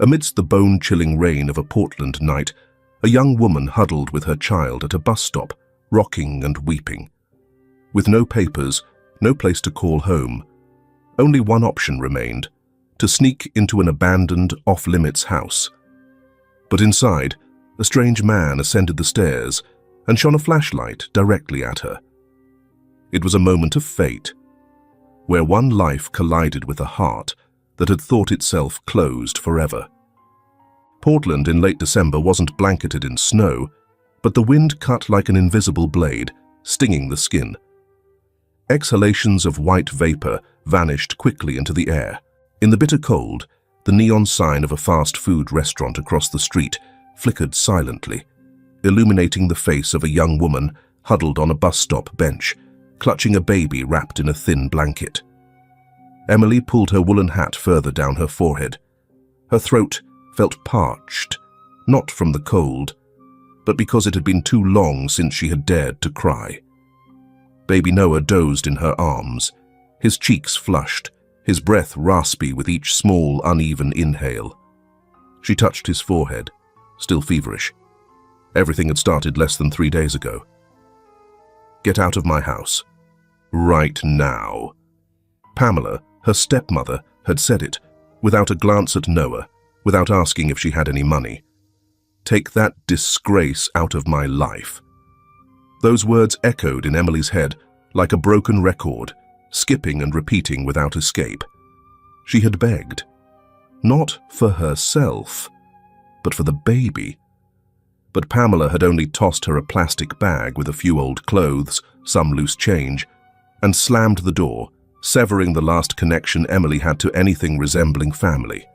Amidst the bone-chilling rain of a Portland night, a young woman huddled with her child at a bus stop, rocking and weeping. With no papers, no place to call home, only one option remained: to sneak into an abandoned, off-limits house. But inside, a strange man ascended the stairs and shone a flashlight directly at her. It was a moment of fate, where one life collided with a heart that had thought itself closed forever. Portland in late December wasn't blanketed in snow, but the wind cut like an invisible blade, stinging the skin. Exhalations of white vapor vanished quickly into the air. In the bitter cold, the neon sign of a fast food restaurant across the street flickered silently, illuminating the face of a young woman huddled on a bus stop bench, clutching a baby wrapped in a thin blanket. Emily pulled her woolen hat further down her forehead. Her throat felt parched, not from the cold, but because it had been too long since she had dared to cry. Baby Noah dozed in her arms, his cheeks flushed, his breath raspy with each small, uneven inhale. She touched his forehead, still feverish. Everything had started less than 3 days ago. "Get out of my house. Right now." Pamela, her stepmother, had said it, without a glance at Noah, without asking if she had any money. "Take that disgrace out of my life." Those words echoed in Emily's head like a broken record, skipping and repeating without escape. She had begged, not for herself, but for the baby. But Pamela had only tossed her a plastic bag with a few old clothes, some loose change, and slammed the door, severing the last connection Emily had to anything resembling family.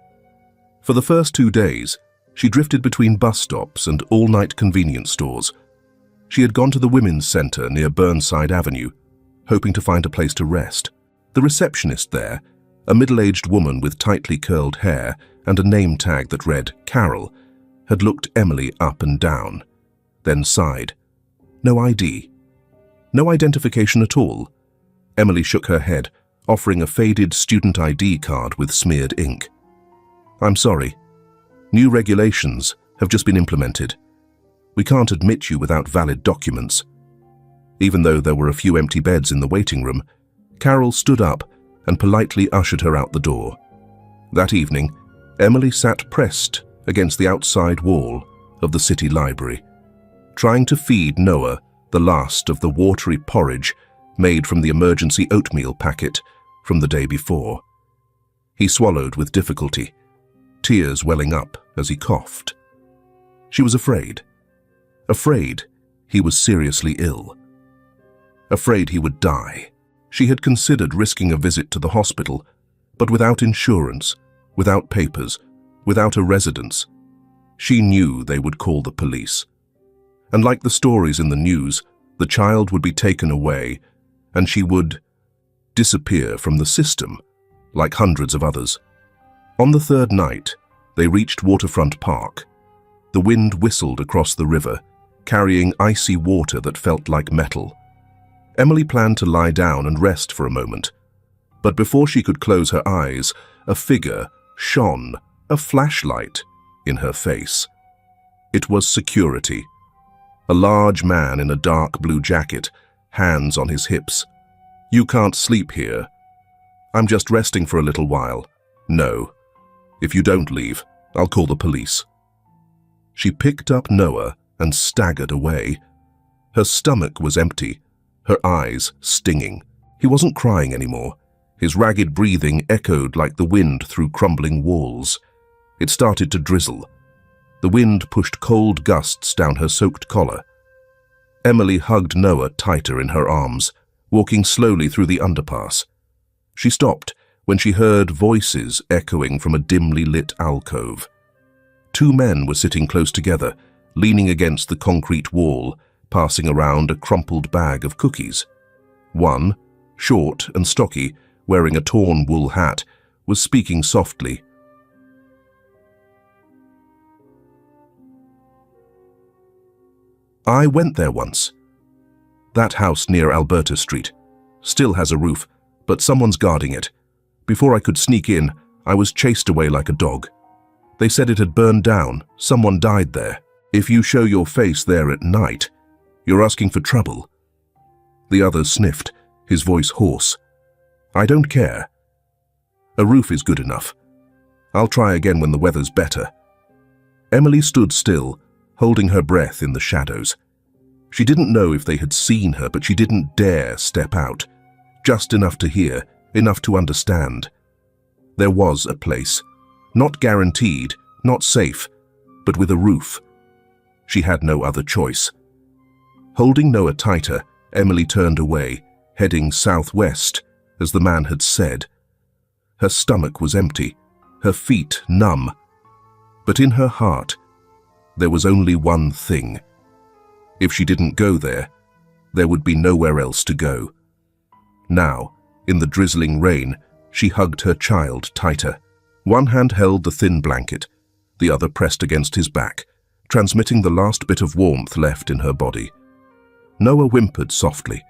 For the first 2 days, she drifted between bus stops and all-night convenience stores. She had gone to the women's center near Burnside Avenue, hoping to find a place to rest. The receptionist there, a middle-aged woman with tightly curled hair and a name tag that read Carol, had looked Emily up and down, then sighed. No ID. No identification at all. Emily shook her head, offering a faded student ID card with smeared ink. "I'm sorry. New regulations have just been implemented. We can't admit you without valid documents." Even though there were a few empty beds in the waiting room, Carol stood up and politely ushered her out the door. That evening, Emily sat pressed against the outside wall of the city library, trying to feed Noah the last of the watery porridge made from the emergency oatmeal packet from the day before. He swallowed with difficulty, tears welling up as he coughed. She was afraid. Afraid he was seriously ill. Afraid he would die. She had considered risking a visit to the hospital, but without insurance, without papers, without a residence, she knew they would call the police. And like the stories in the news, the child would be taken away, and she would disappear from the system, like hundreds of others. On the third night, they reached Waterfront Park. The wind whistled across the river, carrying icy water that felt like metal. Emily planned to lie down and rest for a moment, but before she could close her eyes, a figure shone, a flashlight, in her face. It was security. A large man in a dark blue jacket, hands on his hips. "You can't sleep here." "I'm just resting for a little while." "No. If you don't leave, I'll call the police." She picked up Noah and staggered away. Her stomach was empty, her eyes stinging. He wasn't crying anymore. His ragged breathing echoed like the wind through crumbling walls. It started to drizzle. The wind pushed cold gusts down her soaked collar. Emily hugged Noah tighter in her arms, walking slowly through the underpass. She stopped when she heard voices echoing from a dimly lit alcove. 2 men were sitting close together, leaning against the concrete wall, passing around a crumpled bag of cookies. One, short and stocky, wearing a torn wool hat, was speaking softly. "I went there once. That house near Alberta Street. Still has a roof, but someone's guarding it. Before I could sneak in, I was chased away like a dog. They said it had burned down. Someone died there. If you show your face there at night, you're asking for trouble." The other sniffed, his voice hoarse. "I don't care. A roof is good enough. I'll try again when the weather's better." Emily stood still, holding her breath in the shadows. She didn't know if they had seen her, but she didn't dare step out. Just enough to hear, enough to understand. There was a place. Not guaranteed, not safe, but with a roof. She had no other choice. Holding Noah tighter, Emily turned away, heading southwest, as the man had said. Her stomach was empty, her feet numb. But in her heart, there was only one thing. If she didn't go there, there would be nowhere else to go. Now, in the drizzling rain, she hugged her child tighter. One hand held the thin blanket, the other pressed against his back, transmitting the last bit of warmth left in her body. Noah whimpered softly.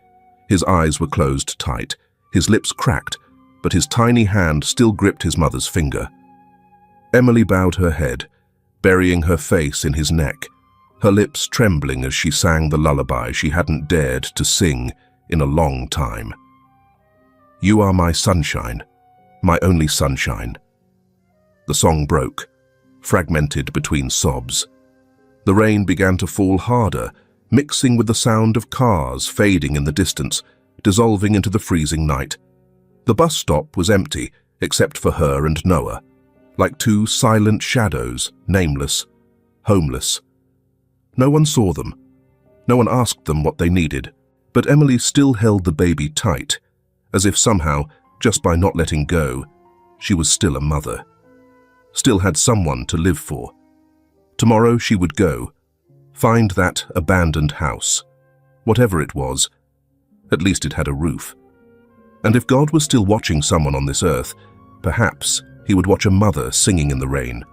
His eyes were closed tight, his lips cracked, but his tiny hand still gripped his mother's finger. Emily bowed her head, burying her face in his neck, her lips trembling as she sang the lullaby she hadn't dared to sing in a long time. "You are my sunshine, my only sunshine." The song broke, fragmented between sobs. The rain began to fall harder, mixing with the sound of cars fading in the distance, dissolving into the freezing night. The bus stop was empty, except for her and Noah, like two silent shadows, nameless, homeless. No one saw them. No one asked them what they needed, but Emily still held the baby tight, as if somehow, just by not letting go, she was still a mother. Still had someone to live for. Tomorrow she would go, find that abandoned house. Whatever it was, at least it had a roof. And if God was still watching someone on this earth, perhaps he would watch a mother singing in the rain.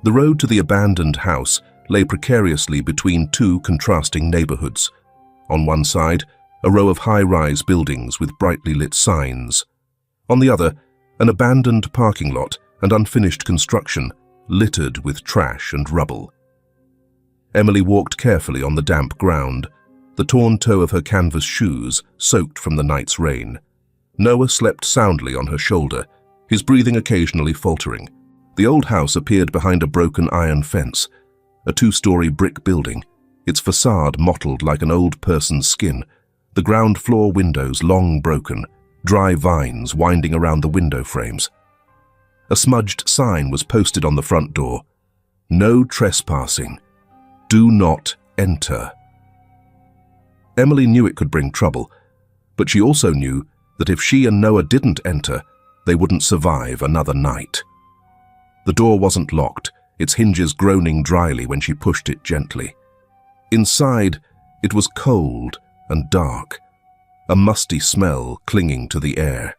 The road to the abandoned house lay precariously between two contrasting neighborhoods. On one side, a row of high-rise buildings with brightly lit signs. On the other, an abandoned parking lot and unfinished construction, littered with trash and rubble. Emily walked carefully on the damp ground, the torn toe of her canvas shoes soaked from the night's rain. Noah slept soundly on her shoulder, his breathing occasionally faltering. The old house appeared behind a broken iron fence, a two-story brick building, its facade mottled like an old person's skin, the ground floor windows long broken, dry vines winding around the window frames. A smudged sign was posted on the front door. "No trespassing. Do not enter." Emily knew it could bring trouble, but she also knew that if she and Noah didn't enter, they wouldn't survive another night. The door wasn't locked, its hinges groaning dryly when she pushed it gently. Inside, it was cold and dark, a musty smell clinging to the air.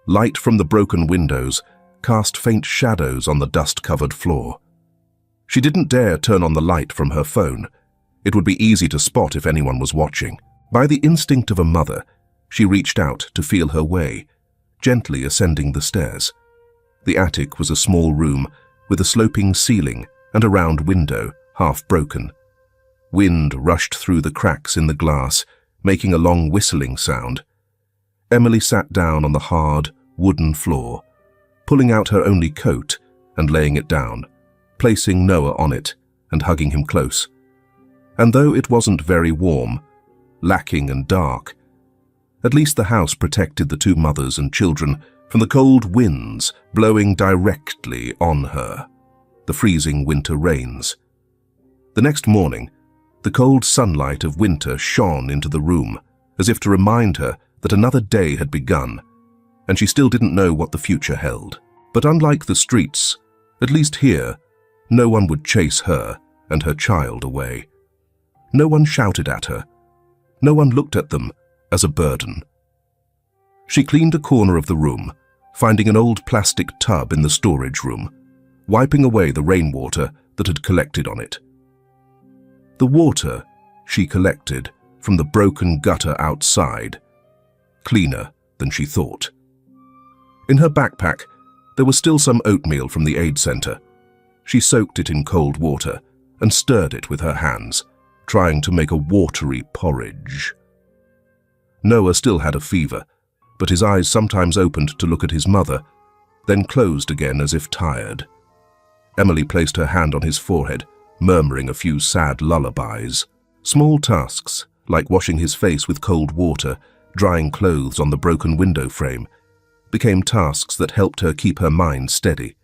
Light from the broken windows cast faint shadows on the dust-covered floor. She didn't dare turn on the light from her phone. It would be easy to spot if anyone was watching. By the instinct of a mother, she reached out to feel her way, gently ascending the stairs. The attic was a small room with a sloping ceiling and a round window, half broken. Wind rushed through the cracks in the glass, making a long whistling sound. Emily sat down on the hard, wooden floor, pulling out her only coat and laying it down, placing Noah on it and hugging him close. And though it wasn't very warm, lacking and dark, at least the house protected the two mothers and children from the cold winds blowing directly on her, the freezing winter rains. The next morning, the cold sunlight of winter shone into the room, as if to remind her that another day had begun, and she still didn't know what the future held. But unlike the streets, at least here, no one would chase her and her child away. No one shouted at her. No one looked at them as a burden. She cleaned a corner of the room, finding an old plastic tub in the storage room, wiping away the rainwater that had collected on it. The water she collected from the broken gutter outside, cleaner than she thought. In her backpack, There was still some oatmeal from the aid center. She soaked it in cold water and stirred it with her hands, trying to make a watery porridge. Noah still had a fever, but his eyes sometimes opened to look at his mother, then closed again as if tired. Emily placed her hand on his forehead, murmuring a few sad lullabies. Small tasks, like washing his face with cold water, drying clothes on the broken window frame, became tasks that helped her keep her mind steady.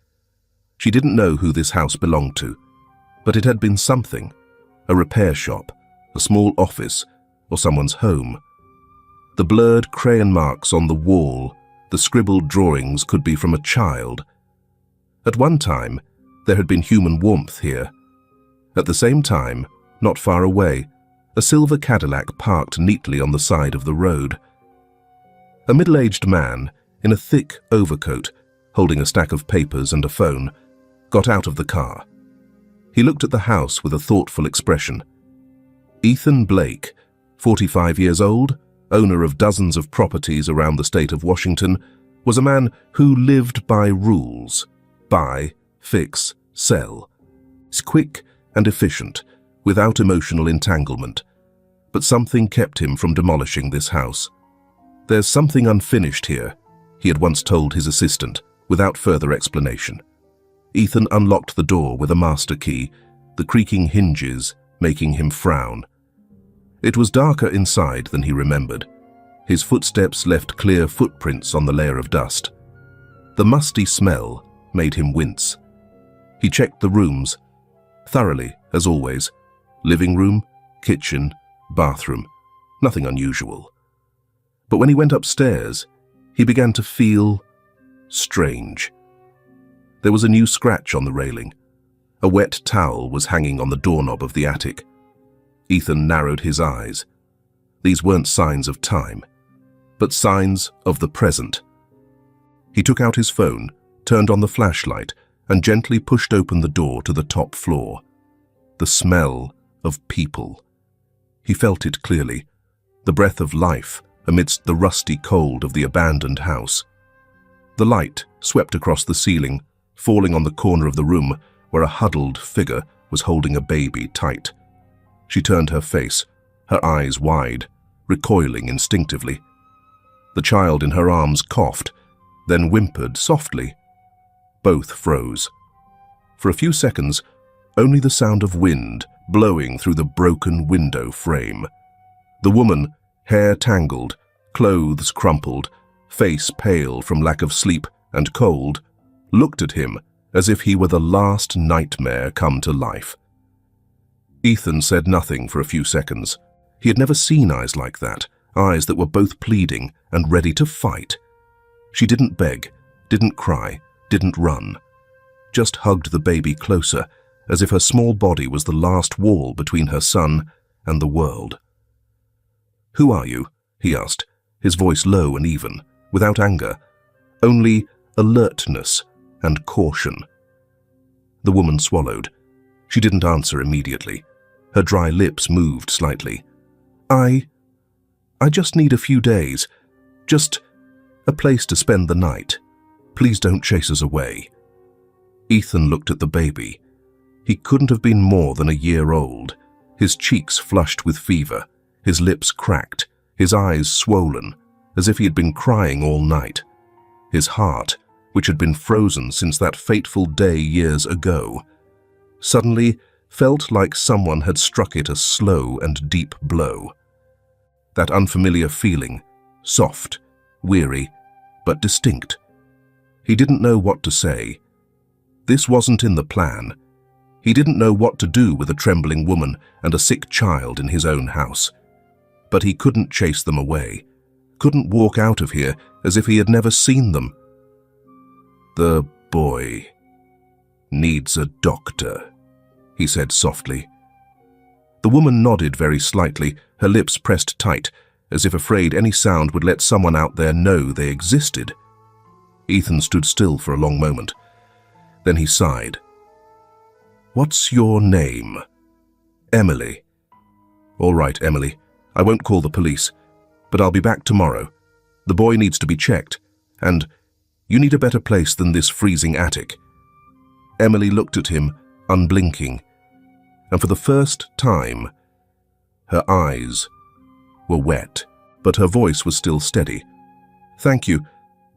She didn't know who this house belonged to, but it had been something: a repair shop, a small office, or someone's home. The blurred crayon marks on the wall, the scribbled drawings could be from a child. At one time, there had been human warmth here. At the same time, not far away, a silver Cadillac parked neatly on the side of the road. A middle-aged man, in a thick overcoat, holding a stack of papers and a phone, got out of the car. He looked at the house with a thoughtful expression. Ethan Blake, 45 years old, owner of dozens of properties around the state of Washington, was a man who lived by rules: buy, fix, sell. He's quick and efficient, without emotional entanglement. But something kept him from demolishing this house. "There's something unfinished here," he had once told his assistant, without further explanation. Ethan unlocked the door with a master key, the creaking hinges making him frown. It was darker inside than he remembered. His footsteps left clear footprints on the layer of dust. The musty smell made him wince. He checked the rooms, thoroughly, as always. Living room, kitchen, bathroom, nothing unusual. But when he went upstairs, he began to feel strange. There was a new scratch on the railing. A wet towel was hanging on the doorknob of the attic. Ethan narrowed his eyes. These weren't signs of time, but signs of the present. He took out his phone, turned on the flashlight, and gently pushed open the door to the top floor. The smell of people. He felt it clearly, the breath of life amidst the rusty cold of the abandoned house. The light swept across the ceiling, falling on the corner of the room where a huddled figure was holding a baby tight. She turned her face, her eyes wide, recoiling instinctively. The child in her arms coughed, then whimpered softly. Both froze. For a few seconds, only the sound of wind blowing through the broken window frame. The woman, hair tangled, clothes crumpled, face pale from lack of sleep and cold, looked at him as if he were the last nightmare come to life. Ethan said nothing for a few seconds. He had never seen eyes like that, eyes that were both pleading and ready to fight. She didn't beg, didn't cry, didn't run. Just hugged the baby closer, as if her small body was the last wall between her son and the world. "Who are you?" he asked, his voice low and even, without anger, only alertness and caution. The woman swallowed. She didn't answer immediately. Her dry lips moved slightly. I just need a few days. Just a place to spend the night. Please don't chase us away." Ethan looked at the baby. He couldn't have been more than a year old, his cheeks flushed with fever, his lips cracked, his eyes swollen, as if he had been crying all night. His heart, which had been frozen since that fateful day years ago, suddenly felt like someone had struck it a slow and deep blow. That unfamiliar feeling, soft, weary, but distinct. He didn't know what to say. This wasn't in the plan. He didn't know what to do with a trembling woman and a sick child in his own house. But he couldn't chase them away, couldn't walk out of here as if he had never seen them. "The boy needs a doctor," he said softly. The woman nodded very slightly, her lips pressed tight, as if afraid any sound would let someone out there know they existed. Ethan stood still for a long moment. Then he sighed. "What's your name?" "Emily." "All right, Emily. I won't call the police, but I'll be back tomorrow. The boy needs to be checked, and You need a better place than this freezing attic." Emily looked at him, unblinking, and for the first time, her eyes were wet, but her voice was still steady. "Thank you,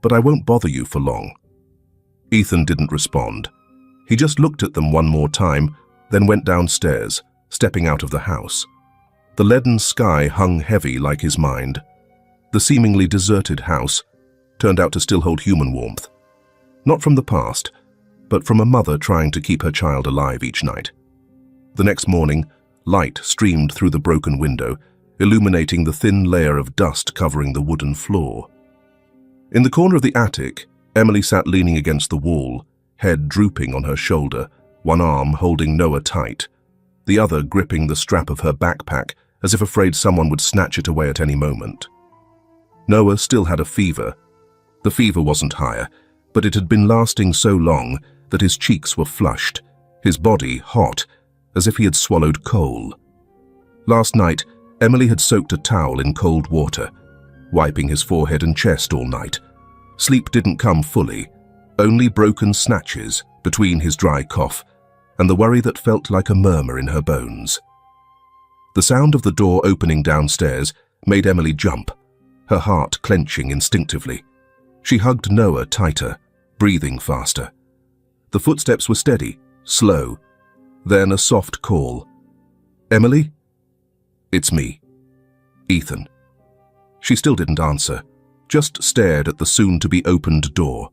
but I won't bother you for long." Ethan didn't respond. He just looked at them one more time, then went downstairs, stepping out of the house. The leaden sky hung heavy like his mind. The seemingly deserted house turned out to still hold human warmth. Not from the past, but from a mother trying to keep her child alive each night. The next morning, light streamed through the broken window, illuminating the thin layer of dust covering the wooden floor. In the corner of the attic, Emily sat leaning against the wall, head drooping on her shoulder, one arm holding Noah tight, the other gripping the strap of her backpack as if afraid someone would snatch it away at any moment. Noah still had a fever. The fever wasn't higher, but it had been lasting so long that his cheeks were flushed, his body hot, as if he had swallowed coal. Last night, Emily had soaked a towel in cold water, wiping his forehead and chest all night. Sleep didn't come fully, only broken snatches between his dry cough and the worry that felt like a murmur in her bones. The sound of the door opening downstairs made Emily jump, her heart clenching instinctively. She hugged Noah tighter, breathing faster. The footsteps were steady, slow, then a soft call. "Emily?" "It's me. Ethan." She still didn't answer, just stared at the soon-to-be-opened door.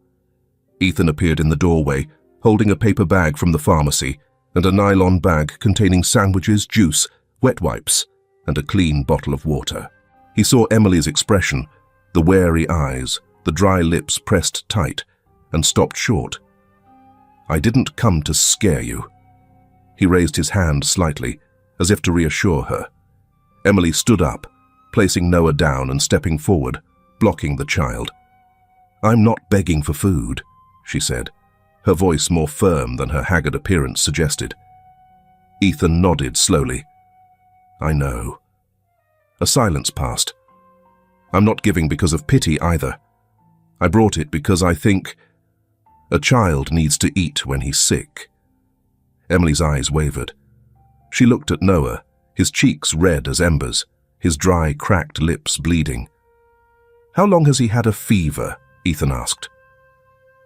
Ethan appeared in the doorway, holding a paper bag from the pharmacy and a nylon bag containing sandwiches, juice, wet wipes, and a clean bottle of water. He saw Emily's expression, the wary eyes, the dry lips pressed tight, and stopped short. "I didn't come to scare you." He raised his hand slightly, as if to reassure her. Emily stood up, placing Noah down and stepping forward, blocking the child. "I'm not begging for food," she said, her voice more firm than her haggard appearance suggested. Ethan nodded slowly. "I know." A silence passed. "I'm not giving because of pity either. I brought it because I think a child needs to eat when he's sick." Emily's eyes wavered. She looked at Noah, his cheeks red as embers, his dry, cracked lips bleeding. "How long has he had a fever?" Ethan asked.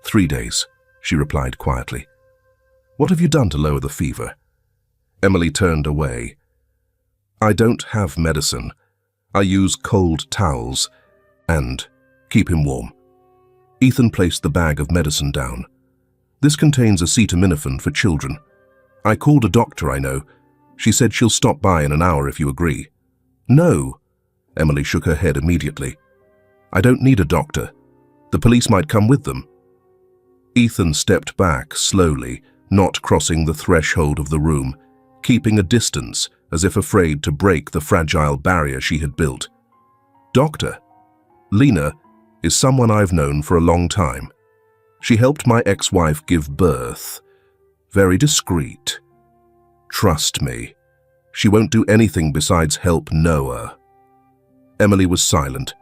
3 days, she replied quietly. "What have you done to lower the fever?" Emily turned away. "I don't have medicine. I use cold towels and keep him warm." Ethan placed the bag of medicine down. "This contains acetaminophen for children. I called a doctor I know. She said she'll stop by in an hour if you agree." "No," Emily shook her head immediately. "I don't need a doctor. The police might come with them." Ethan stepped back slowly, not crossing the threshold of the room, keeping a distance as if afraid to break the fragile barrier she had built. "Doctor? Lena is someone I've known for a long time. She helped my ex-wife give birth. Very discreet. Trust me, she won't do anything besides help Noah." Emily was silent.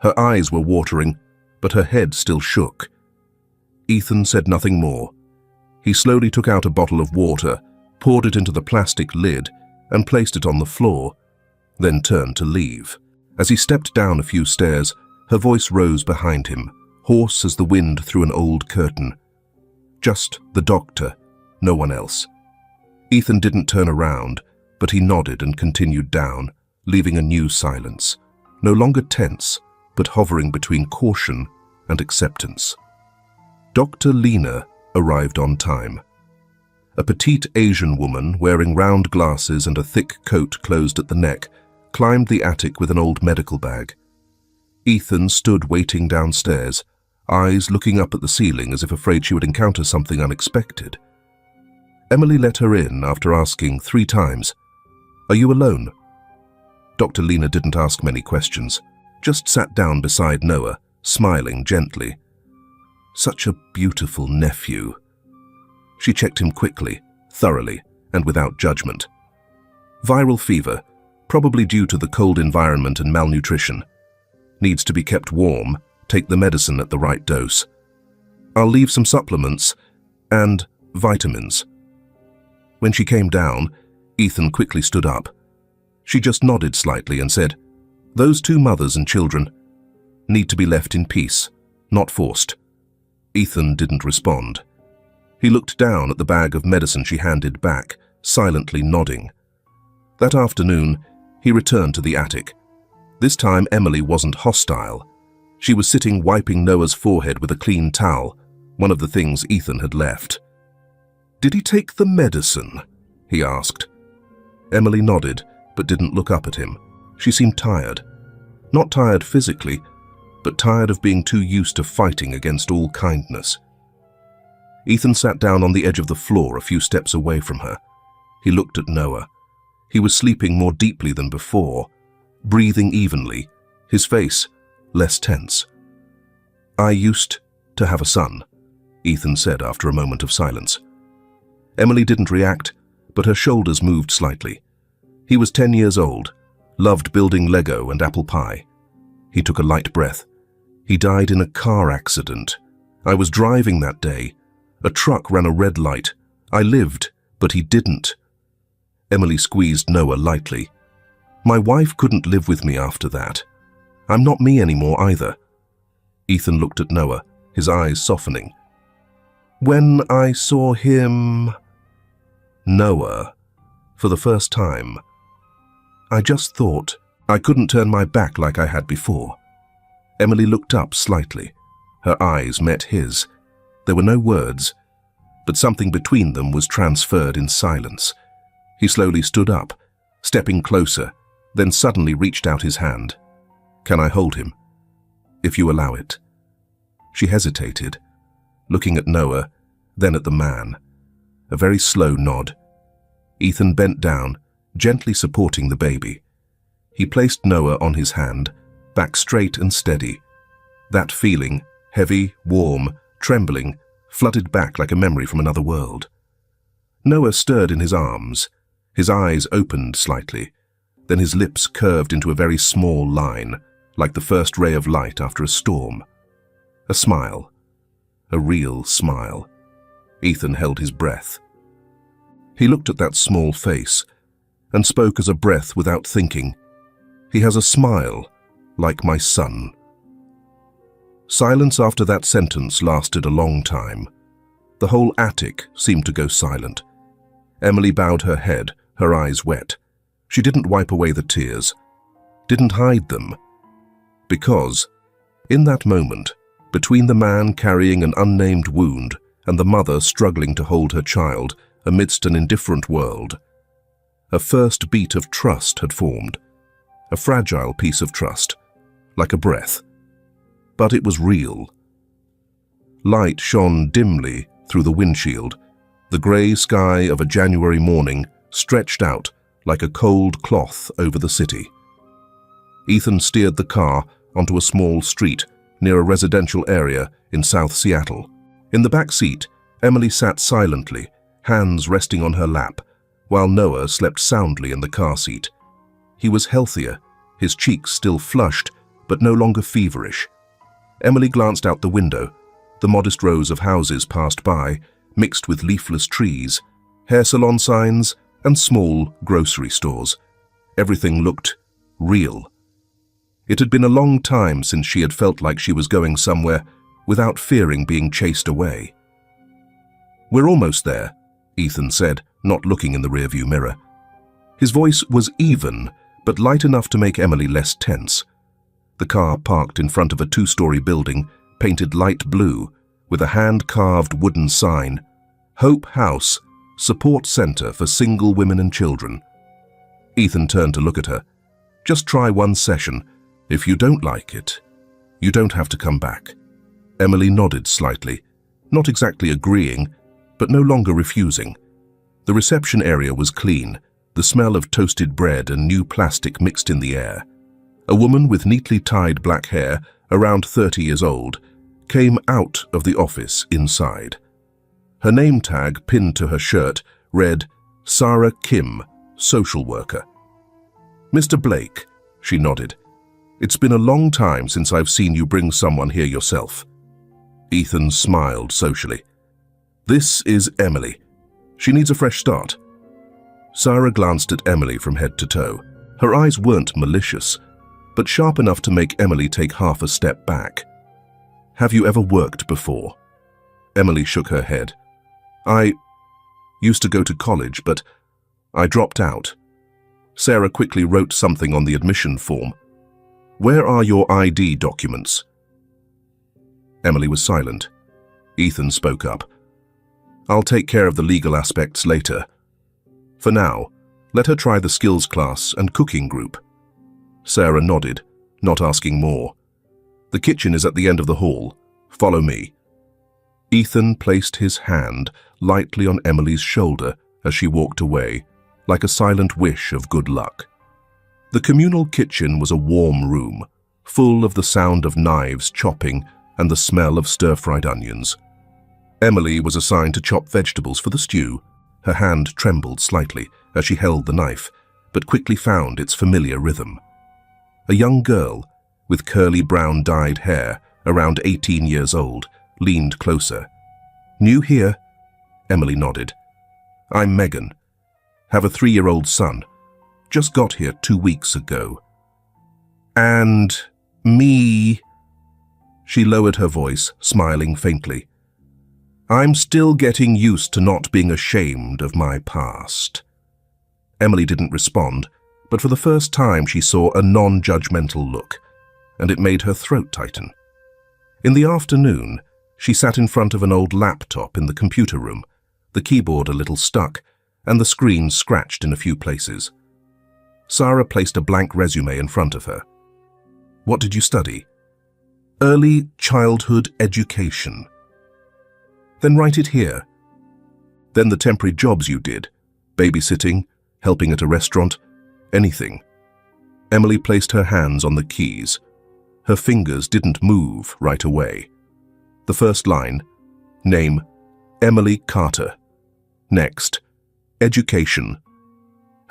Her eyes were watering, but her head still shook. Ethan said nothing more. He slowly took out a bottle of water, poured it into the plastic lid, and placed it on the floor, then turned to leave. As he stepped down a few stairs, her voice rose behind him, hoarse as the wind through an old curtain. Just the doctor, no one else. Ethan didn't turn around, but he nodded and continued down, leaving a new silence, no longer tense, but hovering between caution and acceptance. Dr. Lena arrived on time. A petite Asian woman wearing round glasses and a thick coat closed at the neck climbed the attic with an old medical bag. Ethan stood waiting downstairs, eyes looking up at the ceiling as if afraid she would encounter something unexpected. Emily let her in after asking 3 times, "Are you alone?" Dr. Lena didn't ask many questions, just sat down beside Noah, smiling gently. Such a beautiful nephew. She checked him quickly, thoroughly, and without judgment. Viral fever, probably due to the cold environment and malnutrition. Needs to be kept warm, take the medicine at the right dose. I'll leave some supplements and vitamins." When she came down, Ethan quickly stood up. She just nodded slightly and said, "Those two mothers and children need to be left in peace, not forced." Ethan didn't respond. He looked down at the bag of medicine she handed back, silently nodding. That afternoon, he returned to the attic. This time Emily wasn't hostile. She was sitting wiping Noah's forehead with a clean towel, one of the things Ethan had left. "Did he take the medicine?" he asked. Emily nodded, but didn't look up at him. She seemed tired. Not tired physically, but tired of being too used to fighting against all kindness. Ethan sat down on the edge of the floor a few steps away from her. He looked at Noah. He was sleeping more deeply than before, breathing evenly, his face less tense. "I used to have a son," Ethan said after a moment of silence. Emily didn't react, but her shoulders moved slightly. He was 10 years old, loved building Lego and apple pie. He took a light breath. "He died in a car accident. I was driving that day. A truck ran a red light. I lived, but he didn't." Emily squeezed Noah lightly. "My wife couldn't live with me after that. I'm not me anymore either." Ethan looked at Noah, his eyes softening. "When I saw him..." Noah, for the first time. "I just thought I couldn't turn my back like I had before." Emily looked up slightly. Her eyes met his. There were no words, but something between them was transferred in silence. He slowly stood up, stepping closer, then suddenly reached out his hand. "Can I hold him?" "If you allow it." She hesitated, looking at Noah, then at the man. A very slow nod. Ethan bent down, gently supporting the baby. He placed Noah on his hand, back straight and steady. That feeling, heavy, warm, trembling, flooded back like a memory from another world. Noah stirred in his arms. His eyes opened slightly. Then his lips curved into a very small line, like the first ray of light after a storm. A smile. A real smile. Ethan held his breath. He looked at that small face and spoke as a breath without thinking. "He has a smile, like my son." Silence after that sentence lasted a long time. The whole attic seemed to go silent. Emily bowed her head, her eyes wet. She didn't wipe away the tears, didn't hide them. Because, in that moment, between the man carrying an unnamed wound and the mother struggling to hold her child amidst an indifferent world, a first beat of trust had formed. A fragile piece of trust, like a breath. But it was real. Light shone dimly through the windshield. The grey sky of a January morning stretched out like a cold cloth over the city. Ethan steered the car onto a small street near a residential area in South Seattle. In the back seat, Emily sat silently, hands resting on her lap, while Noah slept soundly in the car seat. He was healthier, his cheeks still flushed, but no longer feverish. Emily glanced out the window. The modest rows of houses passed by, mixed with leafless trees, hair salon signs, and small grocery stores. Everything looked real. It had been a long time since she had felt like she was going somewhere without fearing being chased away. "We're almost there," Ethan said, not looking in the rearview mirror. His voice was even, but light enough to make Emily less tense. The car parked in front of a 2-story building, painted light blue, with a hand-carved wooden sign, "Hope House, Support Center for Single Women and Children." Ethan turned to look at her. "Just try one session. If you don't like it, you don't have to come back." Emily nodded slightly, not exactly agreeing, but no longer refusing. The reception area was clean, the smell of toasted bread and new plastic mixed in the air. A woman with neatly tied black hair, around 30 years old, came out of the office inside. Her name tag, pinned to her shirt, read, "Sarah Kim, Social Worker." "Mr. Blake," she nodded. "It's been a long time since I've seen you bring someone here yourself." Ethan smiled socially. This is Emily. She needs a fresh start. Sarah glanced at Emily from head to toe. Her eyes weren't malicious, but sharp enough to make Emily take half a step back. Have you ever worked before? Emily shook her head. I used to go to college, but I dropped out. Sarah quickly wrote something on the admission form. Where are your ID documents? Emily was silent. Ethan spoke up. I'll take care of the legal aspects later. For now, let her try the skills class and cooking group. Sarah nodded, not asking more. The kitchen is at the end of the hall. Follow me. Ethan placed his hand lightly on Emily's shoulder as she walked away, like a silent wish of good luck. The communal kitchen was a warm room, full of the sound of knives chopping and the smell of stir-fried onions. Emily was assigned to chop vegetables for the stew. Her hand trembled slightly as she held the knife, but quickly found its familiar rhythm. A young girl, with curly brown dyed hair, around 18 years old, leaned closer. New here? Emily nodded. I'm Megan. Have a 3-year-old son. Just got here 2 weeks ago. And me... She lowered her voice, smiling faintly. I'm still getting used to not being ashamed of my past. Emily didn't respond, but for the first time she saw a non-judgmental look, and it made her throat tighten. In the afternoon, she sat in front of an old laptop in the computer room, the keyboard a little stuck, and the screen scratched in a few places. Sarah placed a blank resume in front of her. What did you study? Early childhood education. Then write it here. Then the temporary jobs you did, babysitting, helping at a restaurant, anything. Emily placed her hands on the keys. Her fingers didn't move right away. The first line, name, Emily Carter. Next, education.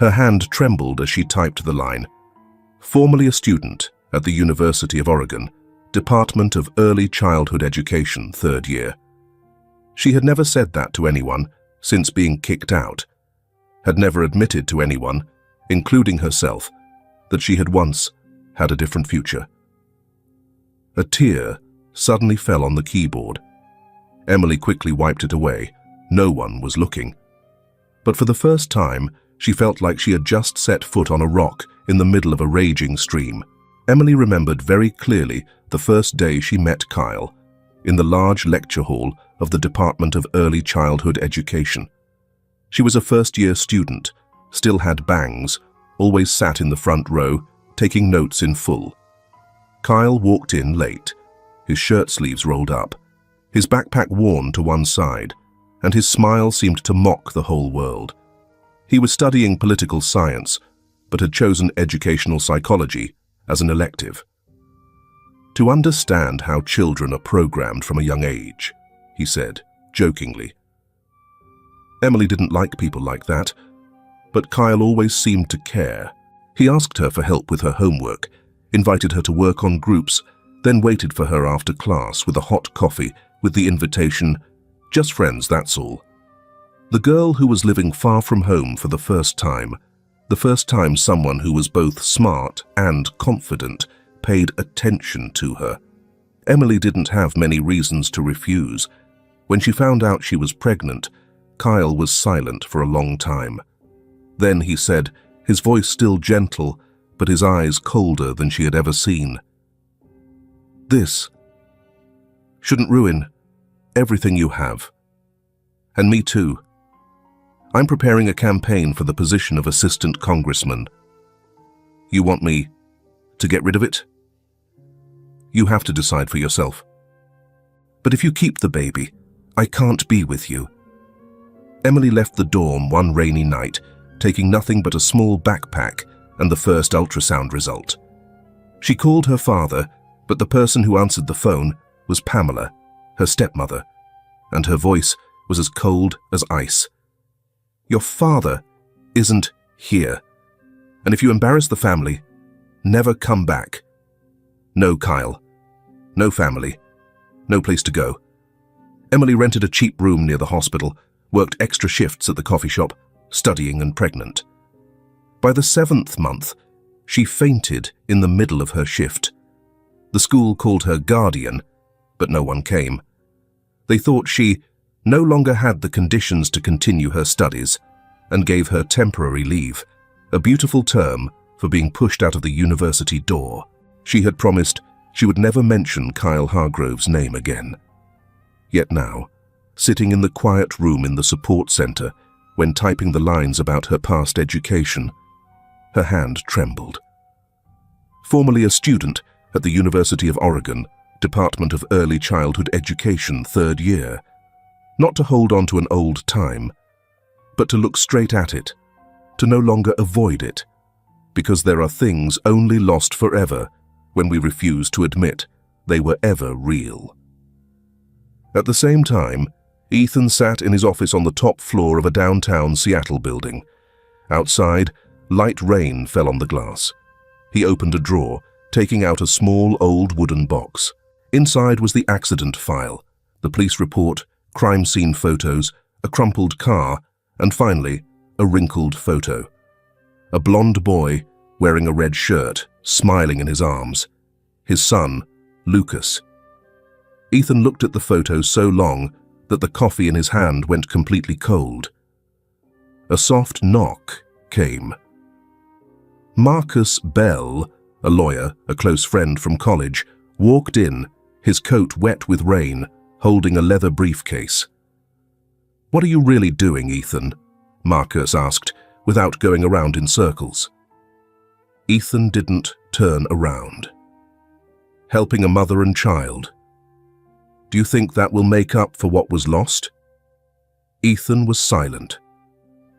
Her hand trembled as she typed the line. Formerly a student at the University of Oregon, Department of Early Childhood Education, 3rd year. She had never said that to anyone since being kicked out, had never admitted to anyone, including herself, that she had once had a different future. A tear suddenly fell on the keyboard. Emily quickly wiped it away. No one was looking. But for the first time, she felt like she had just set foot on a rock in the middle of a raging stream. Emily remembered very clearly the first day she met Kyle, in the large lecture hall of the Department of Early Childhood Education. She was a first-year student, still had bangs, always sat in the front row, taking notes in full. Kyle walked in late, his shirt sleeves rolled up, his backpack worn to one side, and his smile seemed to mock the whole world. He was studying political science, but had chosen educational psychology as an elective. To understand how children are programmed from a young age, he said, jokingly. Emily didn't like people like that, but Kyle always seemed to care. He asked her for help with her homework, invited her to work on groups, then waited for her after class with a hot coffee with the invitation, "Just friends, that's all." The girl who was living far from home for the first time someone who was both smart and confident paid attention to her. Emily didn't have many reasons to refuse. When she found out she was pregnant, Kyle was silent for a long time. Then he said, his voice still gentle, but his eyes colder than she had ever seen. "This shouldn't ruin everything you have. And me too. I'm preparing a campaign for the position of assistant congressman. You want me to get rid of it? You have to decide for yourself. But if you keep the baby, I can't be with you." Emily left the dorm one rainy night, taking nothing but a small backpack and the first ultrasound result. She called her father, but the person who answered the phone was Pamela, her stepmother, and her voice was as cold as ice. "Your father isn't here, and if you embarrass the family, never come back. No Kyle, no family, no place to go. Emily rented a cheap room near the hospital, worked extra shifts at the coffee shop, studying and pregnant. By the 7th month, she fainted in the middle of her shift. The school called her guardian, but no one came. They thought she no longer had the conditions to continue her studies and gave her temporary leave, a beautiful term for being pushed out of the university door. She had promised she would never mention Kyle Hargrove's name again. Yet now, sitting in the quiet room in the support center when typing the lines about her past education, her hand trembled. Formerly a student at the University of Oregon, Department of Early Childhood Education, 3rd year, not to hold on to an old time, but to look straight at it, to no longer avoid it, because there are things only lost forever when we refuse to admit they were ever real. At the same time, Ethan sat in his office on the top floor of a downtown Seattle building. Outside, light rain fell on the glass. He opened a drawer, taking out a small old wooden box. Inside was the accident file, the police report, crime scene photos, a crumpled car, and finally, a wrinkled photo. A blonde boy wearing a red shirt, smiling in his arms. His son, Lucas. Ethan looked at the photo so long that the coffee in his hand went completely cold. A soft knock came. Marcus Bell, a lawyer, a close friend from college, walked in, his coat wet with rain, holding a leather briefcase. "What are you really doing, Ethan?" Marcus asked, without going around in circles. Ethan didn't turn around. "Helping a mother and child. Do you think that will make up for what was lost?" Ethan was silent.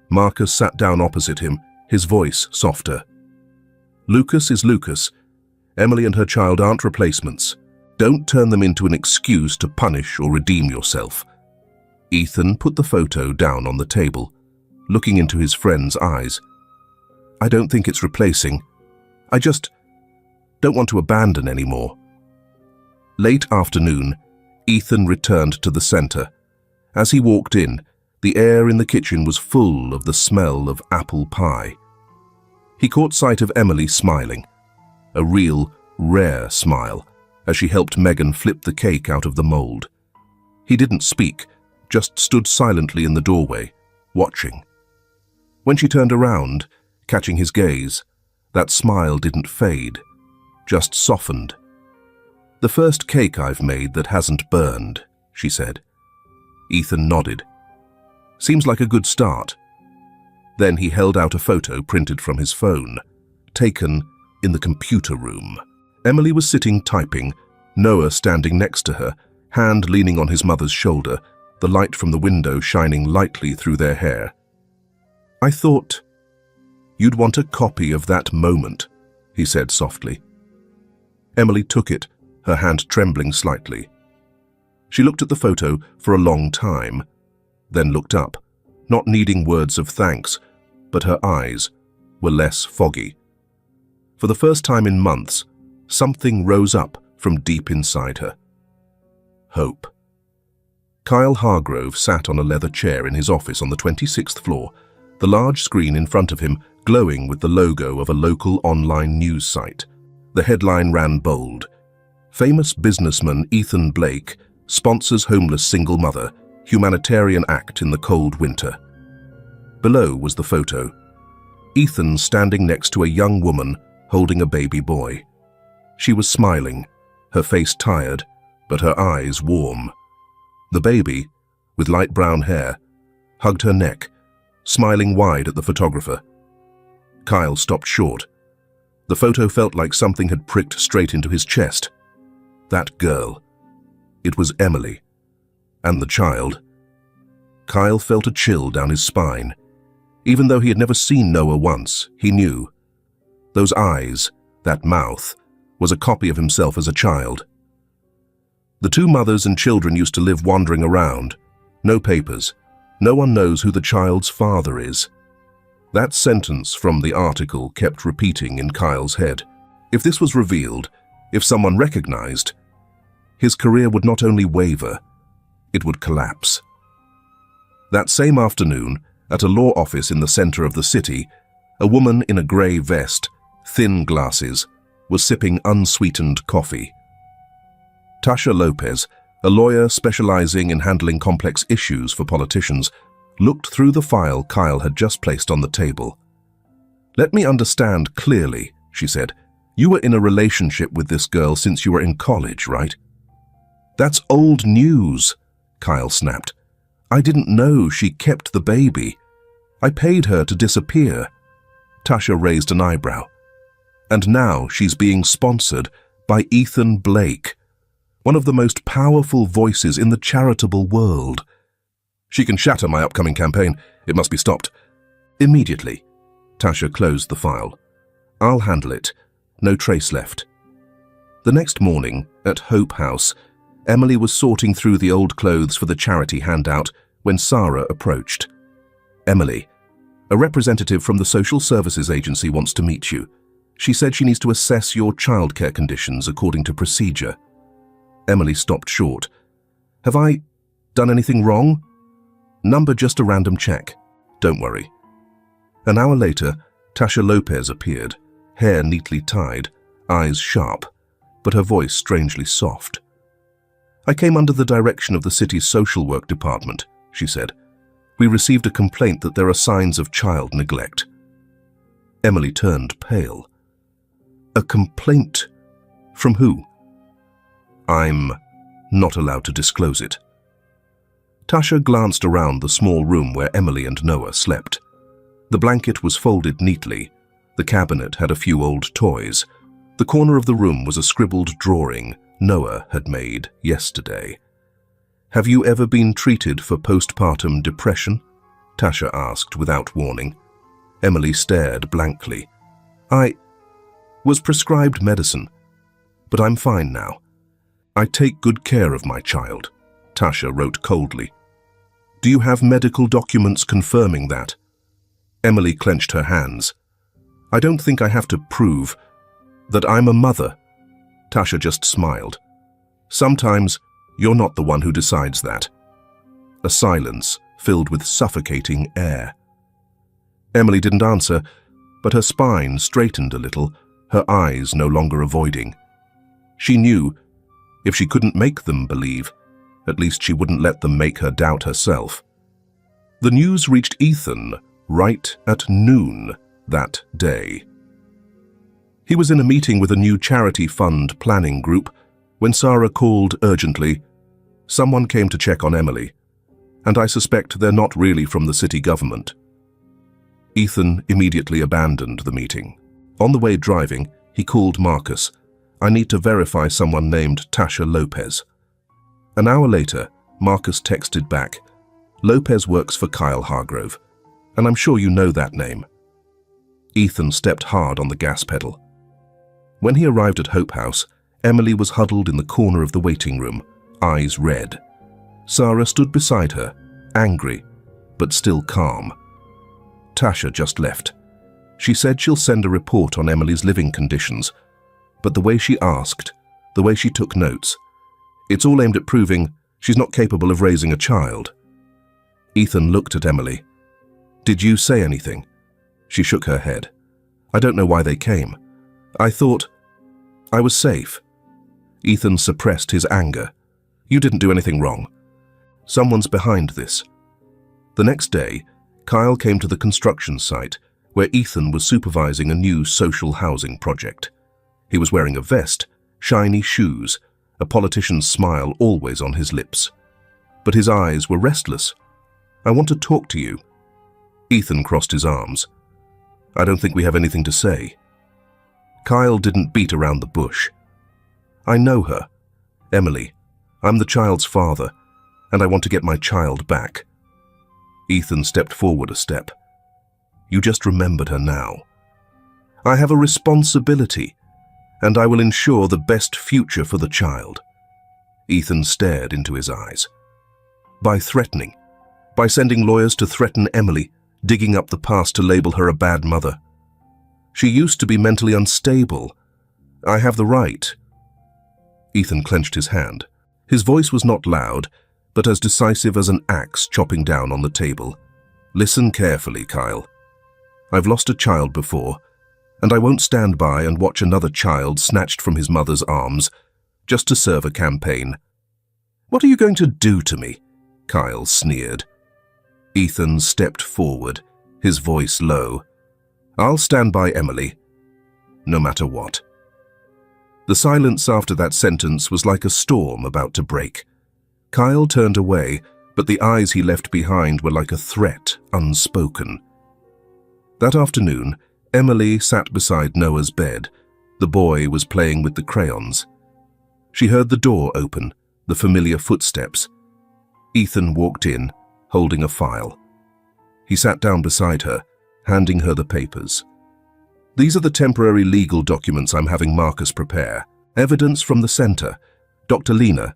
Marcus sat down opposite him, his voice softer. "Lucas is Lucas. Emily and her child aren't replacements. Don't turn them into an excuse to punish or redeem yourself." Ethan put the photo down on the table, looking into his friend's eyes. "I don't think it's replacing. I just don't want to abandon anymore." Late afternoon, Ethan returned to the center. As he walked in, the air in the kitchen was full of the smell of apple pie. He caught sight of Emily smiling, a real, rare smile, as she helped Megan flip the cake out of the mold. He didn't speak, just stood silently in the doorway, watching. When she turned around, catching his gaze, that smile didn't fade, just softened. "The first cake I've made that hasn't burned," she said. Ethan nodded. "Seems like a good start." Then he held out a photo printed from his phone, taken in the computer room. Emily was sitting typing, Noah standing next to her, hand leaning on his mother's shoulder, the light from the window shining lightly through their hair. "I thought you'd want a copy of that moment," he said softly. Emily took it, her hand trembling slightly. She looked at the photo for a long time, then looked up, not needing words of thanks, but her eyes were less foggy. For the first time in months, something rose up from deep inside her. Hope. Kyle Hargrove sat on a leather chair in his office on the 26th floor, the large screen in front of him glowing with the logo of a local online news site. The headline ran bold: "Famous businessman Ethan Blake sponsors homeless single mother, humanitarian act in the cold winter." Below was the photo. Ethan standing next to a young woman holding a baby boy. She was smiling, her face tired, but her eyes warm. The baby, with light brown hair, hugged her neck, smiling wide at the photographer. Kyle stopped short. The photo felt like something had pricked straight into his chest. That girl. It was Emily. And the child. Kyle felt a chill down his spine. Even though he had never seen Noah once, he knew. Those eyes, that mouth, was a copy of himself as a child. The two mothers and children used to live wandering around. No papers. No one knows who the child's father is. That sentence from the article kept repeating in Kyle's head. If this was revealed, if someone recognized, his career would not only waver, it would collapse. That same afternoon, at a law office in the center of the city, a woman in a grey vest, thin glasses, was sipping unsweetened coffee. Tasha Lopez, a lawyer specializing in handling complex issues for politicians, looked through the file Kyle had just placed on the table. "Let me understand clearly," she said. "You were in a relationship with this girl since you were in college, right?" "That's old news," Kyle snapped. "I didn't know she kept the baby. I paid her to disappear." Tasha raised an eyebrow. "And now she's being sponsored by Ethan Blake, one of the most powerful voices in the charitable world. She can shatter my upcoming campaign. It must be stopped." "Immediately." Tasha closed the file. "I'll handle it. No trace left." The next morning, at Hope House, Emily was sorting through the old clothes for the charity handout when Sarah approached. "Emily, a representative from the Social Services Agency wants to meet you. She said she needs to assess your childcare conditions according to procedure." Emily stopped short. "Have I done anything wrong?" "Number just a random check. Don't worry." An hour later, Tasha Lopez appeared, hair neatly tied, eyes sharp, but her voice strangely soft. "I came under the direction of the city's social work department," she said. "We received a complaint that there are signs of child neglect." Emily turned pale. "A complaint? From who?" "I'm not allowed to disclose it." Tasha glanced around the small room where Emily and Noah slept. The blanket was folded neatly. The cabinet had a few old toys. The corner of the room was a scribbled drawing Noah had made yesterday. "Have you ever been treated for postpartum depression?" Tasha asked without warning. Emily stared blankly. "I was prescribed medicine, but I'm fine now. I take good care of my child," Tasha wrote coldly. "Do you have medical documents confirming that?" Emily clenched her hands. "I don't think I have to prove that I'm a mother." Tasha just smiled. "Sometimes you're not the one who decides that." A silence filled with suffocating air. Emily didn't answer, but her spine straightened a little, her eyes no longer avoiding. She knew if she couldn't make them believe, at least she wouldn't let them make her doubt herself. The news reached Ethan right at noon that day. He was in a meeting with a new charity fund planning group when Sarah called urgently. "Someone came to check on Emily, and I suspect they're not really from the city government." Ethan immediately abandoned the meeting. On the way driving, he called Marcus. "I need to verify someone named Tasha Lopez." An hour later, Marcus texted back, "Lopez works for Kyle Hargrove, and I'm sure you know that name." Ethan stepped hard on the gas pedal. When he arrived at Hope House, Emily was huddled in the corner of the waiting room, eyes red. Sarah stood beside her, angry, but still calm. Tasha just left. She said she'll send a report on Emily's living conditions, but the way she asked, the way she took notes, it's all aimed at proving she's not capable of raising a child. Ethan looked at Emily. "Did you say anything?" She shook her head. "I don't know why they came. I thought I was safe." Ethan suppressed his anger. "You didn't do anything wrong. Someone's behind this." The next day, Kyle came to the construction site where Ethan was supervising a new social housing project. He was wearing a vest, shiny shoes, a politician's smile always on his lips. But his eyes were restless. "I want to talk to you." Ethan crossed his arms. "I don't think we have anything to say." Kyle didn't beat around the bush. "I know her. Emily. I'm the child's father, and I want to get my child back." Ethan stepped forward a step. "You just remembered her now. I have a responsibility, and I will ensure the best future for the child." Ethan stared into his eyes. "By threatening, by sending lawyers to threaten Emily, digging up the past to label her a bad mother. She used to be mentally unstable. I have the right." Ethan clenched his hand. His voice was not loud, but as decisive as an axe chopping down on the table. Listen carefully, Kyle. I've lost a child before, and I won't stand by and watch another child snatched from his mother's arms just to serve a campaign. What are you going to do to me? Kyle sneered. Ethan stepped forward, his voice low. I'll stand by Emily, no matter what. The silence after that sentence was like a storm about to break. Kyle turned away, but the eyes he left behind were like a threat unspoken. That afternoon, Emily sat beside Noah's bed. The boy was playing with the crayons. She heard the door open, the familiar footsteps. Ethan walked in, holding a file. He sat down beside her, handing her the papers. These are the temporary legal documents I'm having Marcus prepare. Evidence from the center, Dr. Lena,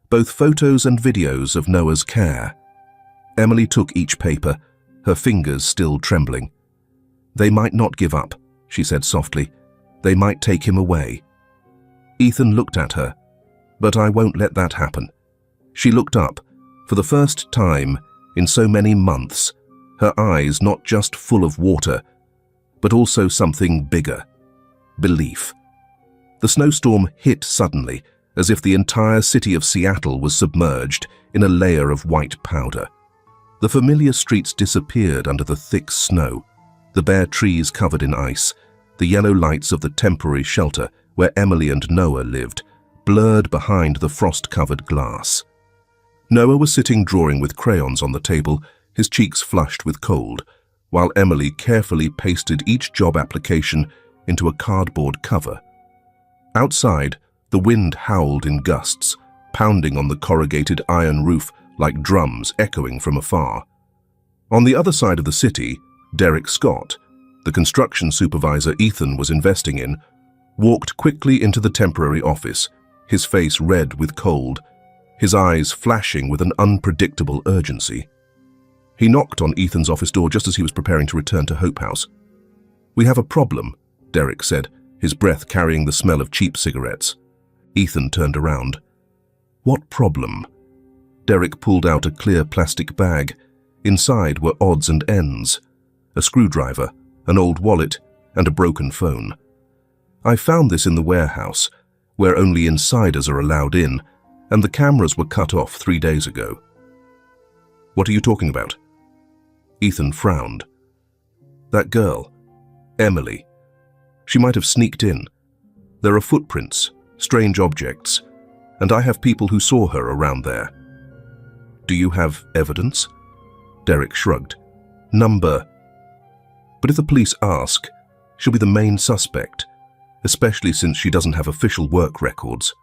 both photos and videos of Noah's care. Emily took each paper, her fingers still trembling. They might not give up, she said softly. They might take him away. Ethan looked at her, but I won't let that happen. She looked up, for the first time in so many months, her eyes not just full of water, but also something bigger, belief. The snowstorm hit suddenly, as if the entire city of Seattle was submerged in a layer of white powder. The familiar streets disappeared under the thick snow, the bare trees covered in ice, the yellow lights of the temporary shelter where Emily and Noah lived, blurred behind the frost-covered glass. Noah was sitting drawing with crayons on the table, his cheeks flushed with cold, while Emily carefully pasted each job application into a cardboard cover. Outside, the wind howled in gusts, pounding on the corrugated iron roof like drums echoing from afar. On the other side of the city, Derek Scott, the construction supervisor Ethan was investing in, walked quickly into the temporary office, his face red with cold, his eyes flashing with an unpredictable urgency. He knocked on Ethan's office door just as he was preparing to return to Hope House. "We have a problem," Derek said, his breath carrying the smell of cheap cigarettes. Ethan turned around. "What problem?" Derek pulled out a clear plastic bag. Inside were odds and ends, a screwdriver, an old wallet, and a broken phone. "I found this in the warehouse, where only insiders are allowed in, and the cameras were cut off 3 days ago." "What are you talking about?" Ethan frowned. "That girl, Emily. She might have sneaked in. There are footprints, strange objects, and I have people who saw her around there." "Do you have evidence?" Derek shrugged. "Number. But if the police ask, she'll be the main suspect, especially since she doesn't have official work records."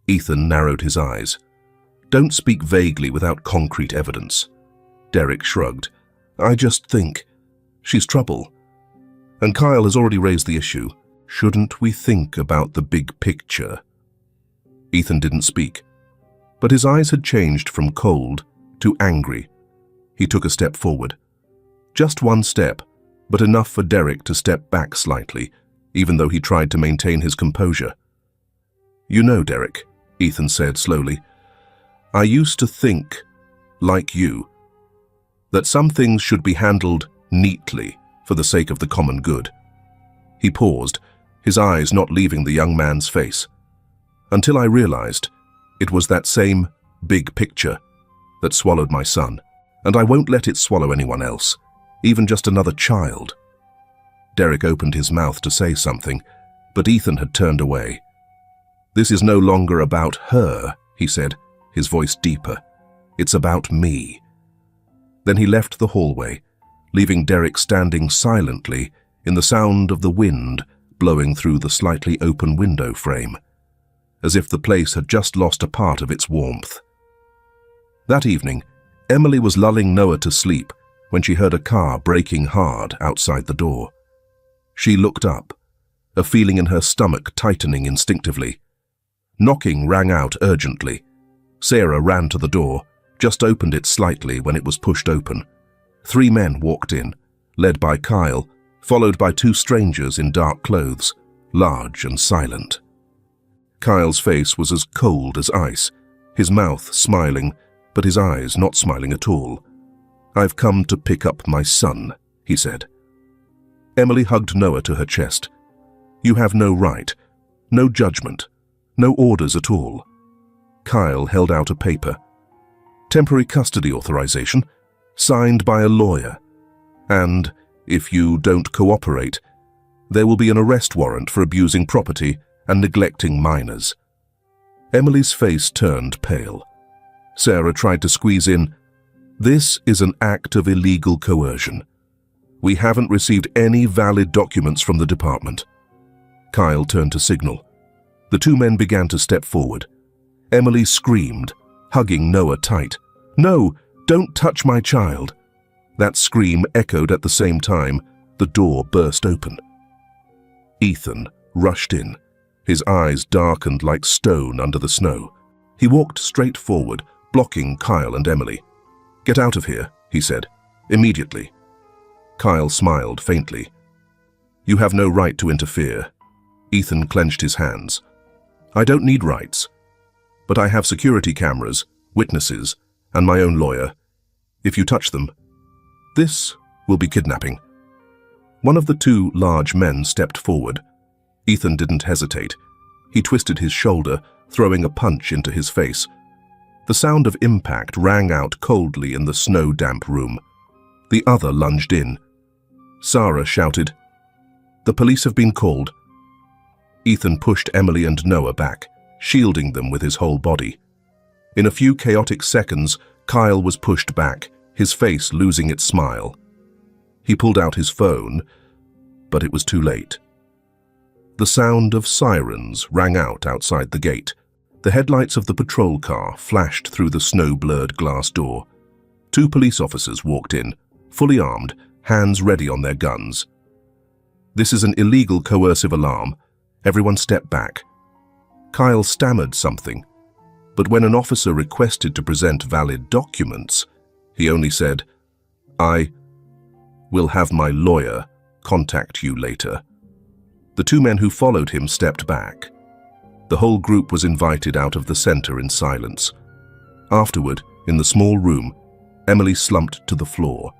Ethan narrowed his eyes. "Don't speak vaguely without concrete evidence." Derek shrugged. "I just think she's trouble. And Kyle has already raised the issue. Shouldn't we think about the big picture?" Ethan didn't speak, but his eyes had changed from cold to angry. He took a step forward. Just one step, but enough for Derek to step back slightly, even though he tried to maintain his composure. "You know, Derek," Ethan said slowly, "I used to think, like you, that some things should be handled neatly for the sake of the common good." He paused, his eyes not leaving the young man's face. "Until I realized it was that same big picture that swallowed my son, and I won't let it swallow anyone else, even just another child." Derek opened his mouth to say something, but Ethan had turned away. "This is no longer about her," he said, his voice deeper. "It's about me." Then he left the hallway, leaving Derek standing silently in the sound of the wind blowing through the slightly open window frame, as if the place had just lost a part of its warmth. That evening, Emily was lulling Noah to sleep when she heard a car braking hard outside the door. She looked up, a feeling in her stomach tightening instinctively. Knocking rang out urgently. Sarah ran to the door, just opened it slightly when it was pushed open. 3 men walked in, led by Kyle, followed by 2 strangers in dark clothes, large and silent. Kyle's face was as cold as ice, his mouth smiling, but his eyes not smiling at all. "I've come to pick up my son," he said. Emily hugged Noah to her chest. "You have no right, no judgment, no orders at all." Kyle held out a paper. "Temporary custody authorization, signed by a lawyer. And, if you don't cooperate, there will be an arrest warrant for abusing property and neglecting minors." Emily's face turned pale. Sarah tried to squeeze in, "This is an act of illegal coercion. We haven't received any valid documents from the department." Kyle turned to signal. The two men began to step forward. Emily screamed, hugging Noah tight. "No, don't touch my child." That scream echoed at the same time. The door burst open. Ethan rushed in, his eyes darkened like stone under the snow. He walked straight forward, blocking Kyle and Emily. "Get out of here," he said, "immediately." Kyle smiled faintly. "You have no right to interfere." Ethan clenched his hands. "I don't need rights, but I have security cameras, witnesses, and my own lawyer. If you touch them, this will be kidnapping." One of the two large men stepped forward. Ethan didn't hesitate. He twisted his shoulder, throwing a punch into his face. The sound of impact rang out coldly in the snow-damp room. The other lunged in. Sarah shouted, "The police have been called." Ethan pushed Emily and Noah back, shielding them with his whole body. In a few chaotic seconds, Kyle was pushed back, his face losing its smile. He pulled out his phone, but it was too late. The sound of sirens rang out outside the gate. The headlights of the patrol car flashed through the snow-blurred glass door. Two police officers walked in, fully armed, hands ready on their guns. "This is an illegal coercive alarm. Everyone step back." Kyle stammered something, but when an officer requested to present valid documents, he only said, "I will have my lawyer contact you later." The two men who followed him stepped back. The whole group was invited out of the center in silence. Afterward, in the small room, Emily slumped to the floor.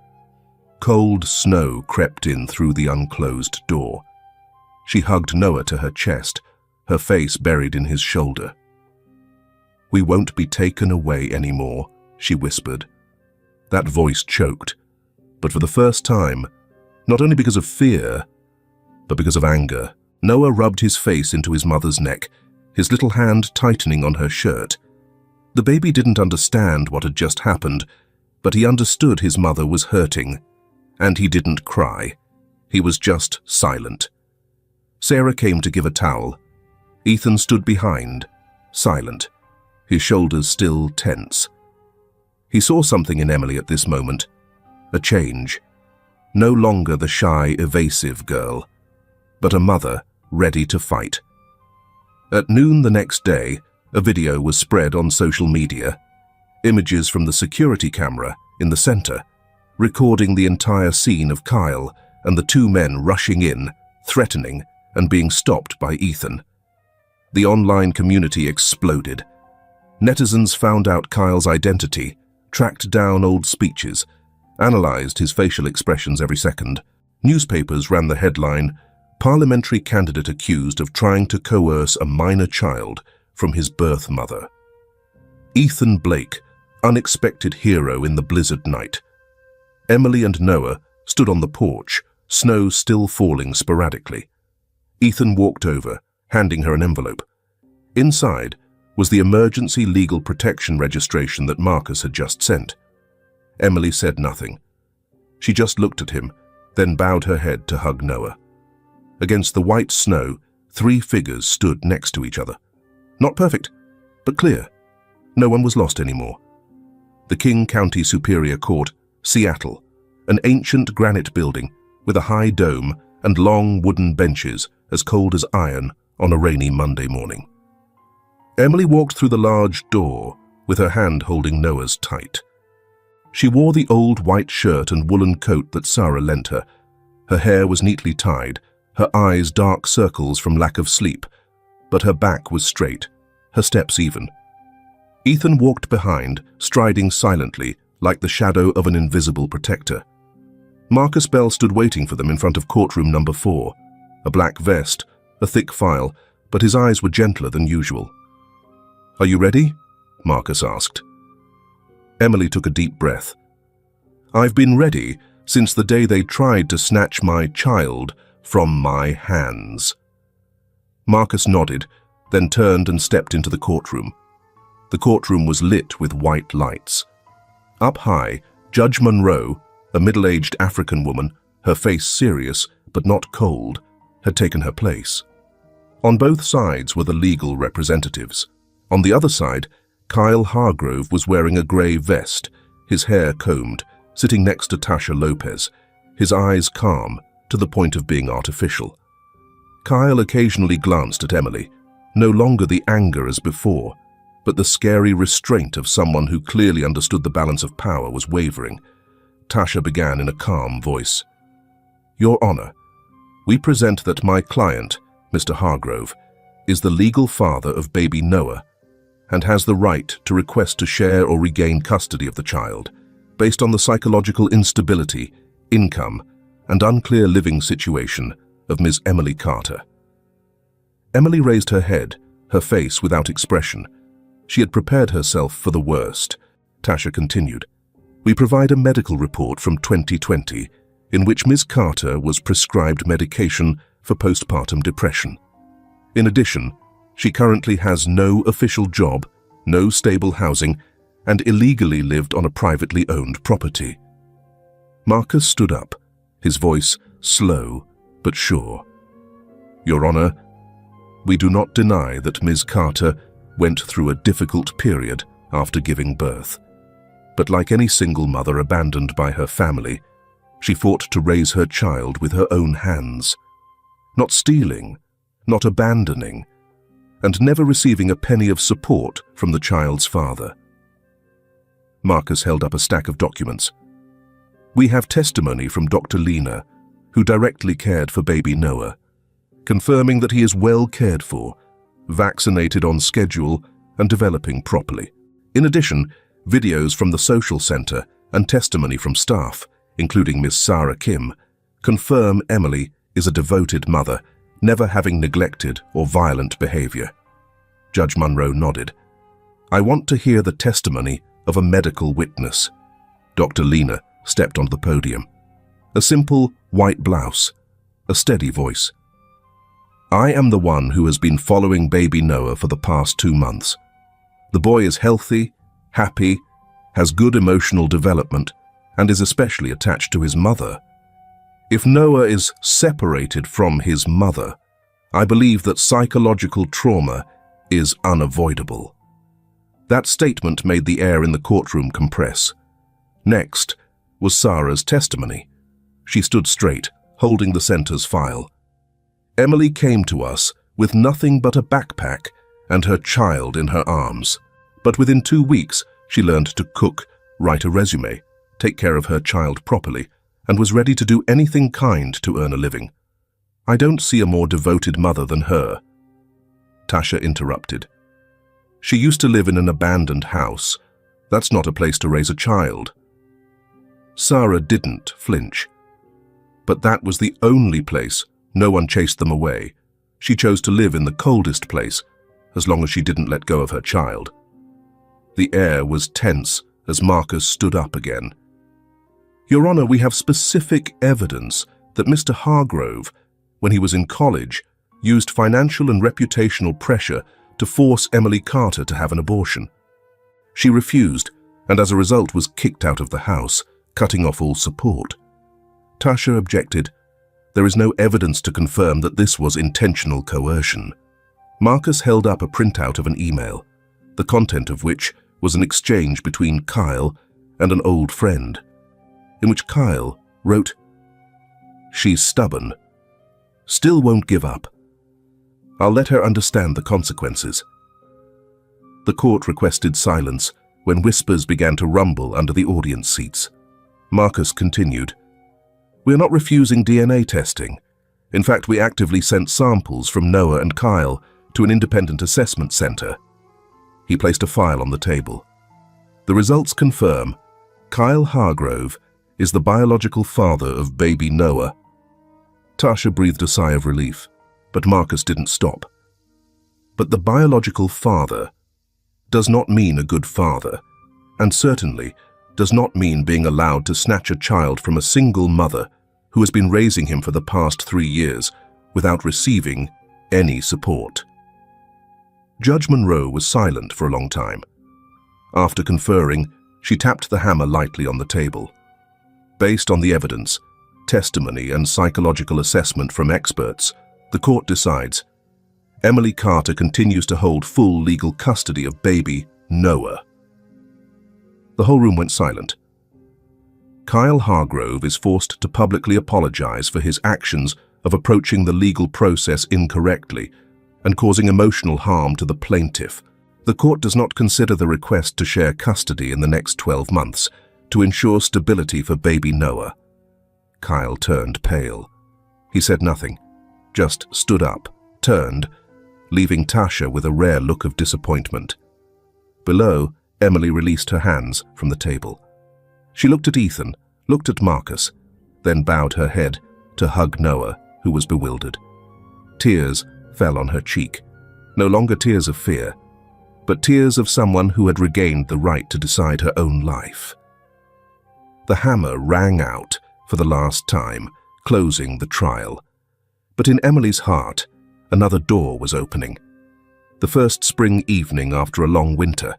Cold snow crept in through the unclosed door. She hugged Noah to her chest, her face buried in his shoulder. "We won't be taken away anymore," she whispered. That voice choked, but for the first time, not only because of fear, but because of anger. Noah rubbed his face into his mother's neck, his little hand tightening on her shirt. The baby didn't understand what had just happened, but he understood his mother was hurting, and he didn't cry. He was just silent. Sarah came to give a towel. Ethan stood behind, silent, his shoulders still tense. He saw something in Emily at this moment, a change. No longer the shy, evasive girl, but a mother ready to fight. At noon the next day, a video was spread on social media. Images from the security camera in the center, recording the entire scene of Kyle and the two men rushing in, threatening, and being stopped by Ethan. The online community exploded. Netizens found out Kyle's identity, tracked down old speeches, analyzed his facial expressions every second. Newspapers ran the headline, "Parliamentary candidate accused of trying to coerce a minor child from his birth mother." Ethan Blake, unexpected hero in the blizzard night. Emily and Noah stood on the porch, snow still falling sporadically. Ethan walked over, handing her an envelope. Inside was the emergency legal protection registration that Marcus had just sent. Emily said nothing. She just looked at him, then bowed her head to hug Noah. Against the white snow, three figures stood next to each other. Not perfect, but clear. No one was lost anymore. The King County Superior Court, Seattle, an ancient granite building with a high dome and long wooden benches as cold as iron on a rainy Monday morning. Emily walked through the large door with her hand holding Noah's tight. She wore the old white shirt and woolen coat that Sarah lent her. Her hair was neatly tied, her eyes dark circles from lack of sleep, but her back was straight, her steps even. Ethan walked behind, striding silently, like the shadow of an invisible protector. Marcus Bell stood waiting for them in front of courtroom number 4, a black vest, a thick file, but his eyes were gentler than usual. "Are you ready?" Marcus asked. Emily took a deep breath. "I've been ready since the day they tried to snatch my child from my hands." Marcus nodded, then turned and stepped into the courtroom. The courtroom was lit with white lights. Up high, Judge Monroe, a middle-aged African woman, her face serious but not cold, had taken her place. On both sides were the legal representatives. On the other side, Kyle Hargrove was wearing a grey vest, his hair combed, sitting next to Tasha Lopez, his eyes calm to the point of being artificial. Kyle occasionally glanced at Emily, no longer the anger as before, but the scary restraint of someone who clearly understood the balance of power was wavering. Tasha began in a calm voice. "Your Honor, we present that my client, Mr. Hargrove, is the legal father of baby Noah and has the right to request to share or regain custody of the child based on the psychological instability, income, and unclear living situation of Ms. Emily Carter." Emily raised her head, her face without expression. She had prepared herself for the worst. Tasha continued, "We provide a medical report from 2020 in which Ms. Carter was prescribed medication for postpartum depression. In addition, she currently has no official job, no stable housing, and illegally lived on a privately owned property." Marcus stood up, his voice slow but sure. "Your Honor, we do not deny that Ms. Carter went through a difficult period after giving birth. But like any single mother abandoned by her family, she fought to raise her child with her own hands, not stealing, not abandoning, and never receiving a penny of support from the child's father." Marcus held up a stack of documents. "We have testimony from Dr. Lena, who directly cared for baby Noah, confirming that he is well cared for, vaccinated on schedule, and developing properly. In addition, videos from the social center and testimony from staff, including Miss Sarah Kim, confirm Emily is a devoted mother, never having neglected or violent behavior." Judge Monroe nodded. "I want to hear the testimony of a medical witness." Dr. Lena stepped onto the podium. A simple white blouse, a steady voice. "I am the one who has been following baby Noah for the past 2 months. The boy is healthy, happy, has good emotional development, and is especially attached to his mother. If Noah is separated from his mother, I believe that psychological trauma is unavoidable." That statement made the air in the courtroom compress. Next was Sarah's testimony. She stood straight, holding the center's file. "Emily came to us with nothing but a backpack and her child in her arms. But within 2 weeks, she learned to cook, write a resume, take care of her child properly, and was ready to do anything kind to earn a living. I don't see a more devoted mother than her." Tasha interrupted. "She used to live in an abandoned house. That's not a place to raise a child." Sarah didn't flinch. "But that was the only place. No one chased them away. She chose to live in the coldest place, as long as she didn't let go of her child." The air was tense as Marcus stood up again. "Your Honor, we have specific evidence that Mr. Hargrove, when he was in college, used financial and reputational pressure to force Emily Carter to have an abortion. She refused, and as a result was kicked out of the house, cutting off all support." Tasha objected. "There is no evidence to confirm that this was intentional coercion." Marcus held up a printout of an email, the content of which was an exchange between Kyle and an old friend, in which Kyle wrote, "She's stubborn. Still won't give up. I'll let her understand the consequences." The court requested silence when whispers began to rumble under the audience seats. Marcus continued, "We're not refusing DNA testing. In fact, we actively sent samples from Noah and Kyle to an independent assessment center." He placed a file on the table. The results confirm Kyle Hargrove is the biological father of baby Noah. Tasha breathed a sigh of relief, but Marcus didn't stop. But the biological father does not mean a good father, and certainly does not mean being allowed to snatch a child from a single mother who has been raising him for the past 3 years without receiving any support. Judge Monroe was silent for a long time. After conferring, she tapped the hammer lightly on the table. Based on the evidence, testimony, and psychological assessment from experts, the court decides Emily Carter continues to hold full legal custody of baby Noah. The whole room went silent. Kyle Hargrove is forced to publicly apologize for his actions of approaching the legal process incorrectly and causing emotional harm to the plaintiff. The court does not consider the request to share custody in the next 12 months to ensure stability for baby Noah. Kyle turned pale. He said nothing, just stood up, turned, leaving Tasha with a rare look of disappointment. Below, Emily released her hands from the table. She looked at Ethan, looked at Marcus, then bowed her head to hug Noah, who was bewildered. Tears fell on her cheek, no longer tears of fear, but tears of someone who had regained the right to decide her own life. The hammer rang out for the last time, closing the trial. But in Emily's heart, another door was opening. The first spring evening after a long winter,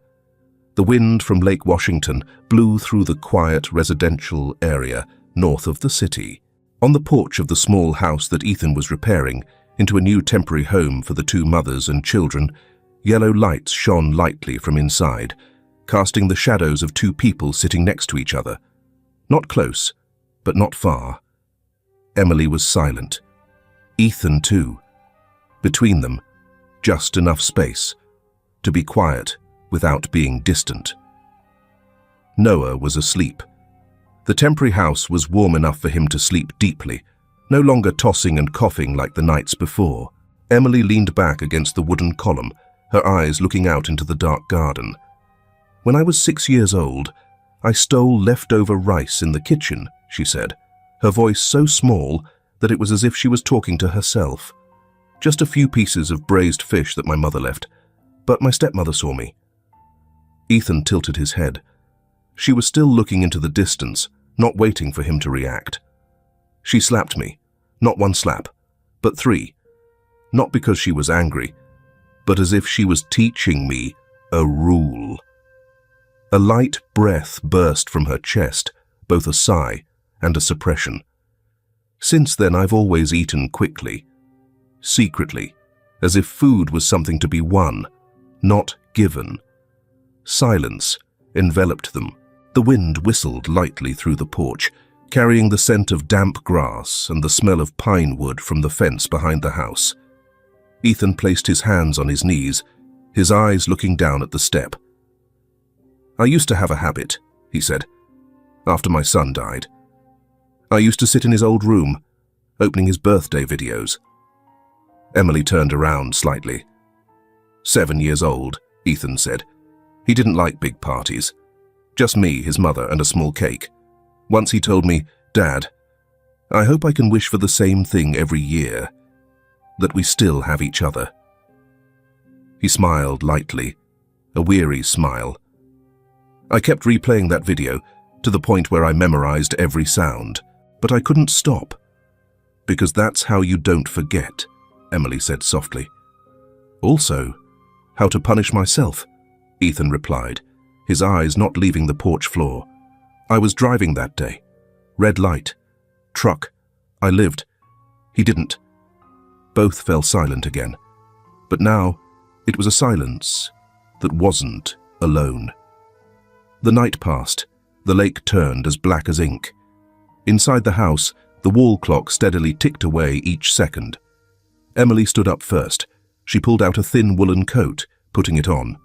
the wind from Lake Washington blew through the quiet residential area north of the city. On the porch of the small house that Ethan was repairing into a new temporary home for the 2 mothers and children, yellow lights shone lightly from inside, casting the shadows of 2 people sitting next to each other. Not close, but not far. Emily was silent. Ethan too. Between them, just enough space to be quiet without being distant. Noah was asleep. The temporary house was warm enough for him to sleep deeply, no longer tossing and coughing like the nights before. Emily leaned back against the wooden column, her eyes looking out into the dark garden. "When I was 6 years old, I stole leftover rice in the kitchen," she said, her voice so small that it was as if she was talking to herself. "Just a few pieces of braised fish that my mother left, but my stepmother saw me." Ethan tilted his head. She was still looking into the distance, not waiting for him to react. "She slapped me, not 1 slap, but 3. Not because she was angry, but as if she was teaching me a rule." A light breath burst from her chest, both a sigh and a suppression. "Since then, I've always eaten quickly, secretly, as if food was something to be won, not given." Silence enveloped them. The wind whistled lightly through the porch, carrying the scent of damp grass and the smell of pine wood from the fence behind the house. Ethan placed his hands on his knees, his eyes looking down at the step. "I used to have a habit," he said, "after my son died. I used to sit in his old room, opening his birthday videos." Emily turned around slightly. 7 years old, Ethan said. He didn't like big parties. Just me, his mother, and a small cake. Once he told me, "Dad, I hope I can wish for the same thing every year, that we still have each other." He smiled lightly, a weary smile. I kept replaying that video to the point where I memorized every sound, but I couldn't stop. "Because that's how you don't forget," Emily said softly. "Also, how to punish myself," Ethan replied, his eyes not leaving the porch floor. "I was driving that day. Red light. Truck. I lived. He didn't." Both fell silent again. But now, it was a silence that wasn't alone. The night passed. The lake turned as black as ink. Inside the house, the wall clock steadily ticked away each second. Emily stood up first. She pulled out a thin woolen coat, putting it on.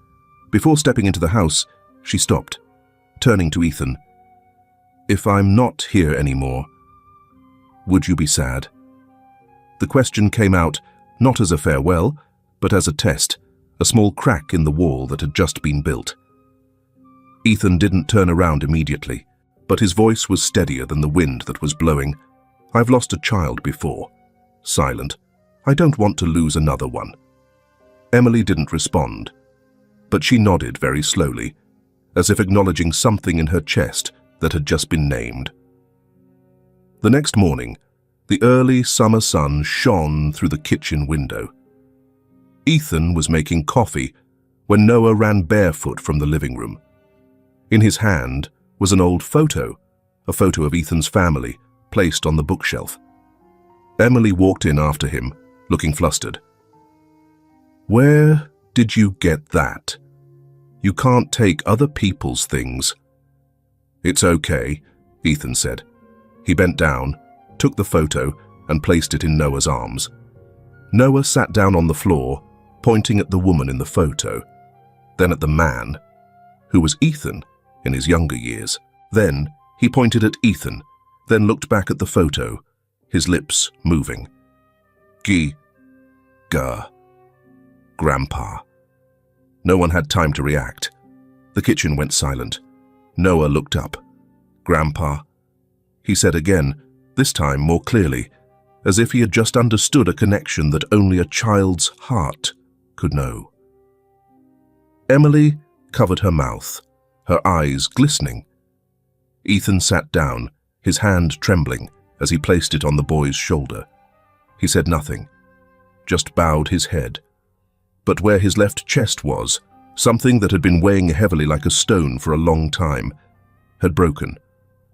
Before stepping into the house, she stopped, turning to Ethan. "If I'm not here anymore, would you be sad?" The question came out not as a farewell, but as a test, a small crack in the wall that had just been built. Ethan didn't turn around immediately, but his voice was steadier than the wind that was blowing. "I've lost a child before." Silent. "I don't want to lose another one." Emily didn't respond, but she nodded very slowly, as if acknowledging something in her chest that had just been named. The next morning, the early summer sun shone through the kitchen window. Ethan was making coffee when Noah ran barefoot from the living room. In his hand was an old photo, a photo of Ethan's family, placed on the bookshelf. Emily walked in after him, looking flustered. "Where did you get that? You can't take other people's things." "It's okay," Ethan said. He bent down, took the photo, and placed it in Noah's arms. Noah sat down on the floor, pointing at the woman in the photo, then at the man, who was Ethan in his younger years. Then he pointed at Ethan, then looked back at the photo, his lips moving. Grandpa. No one had time to react. The kitchen went silent. Noah looked up. "Grandpa," he said again, this time more clearly, as if he had just understood a connection that only a child's heart could know. Emily covered her mouth, her eyes glistening. Ethan sat down, his hand trembling as he placed it on the boy's shoulder. He said nothing, just bowed his head. But where his left chest was, something that had been weighing heavily like a stone for a long time, had broken,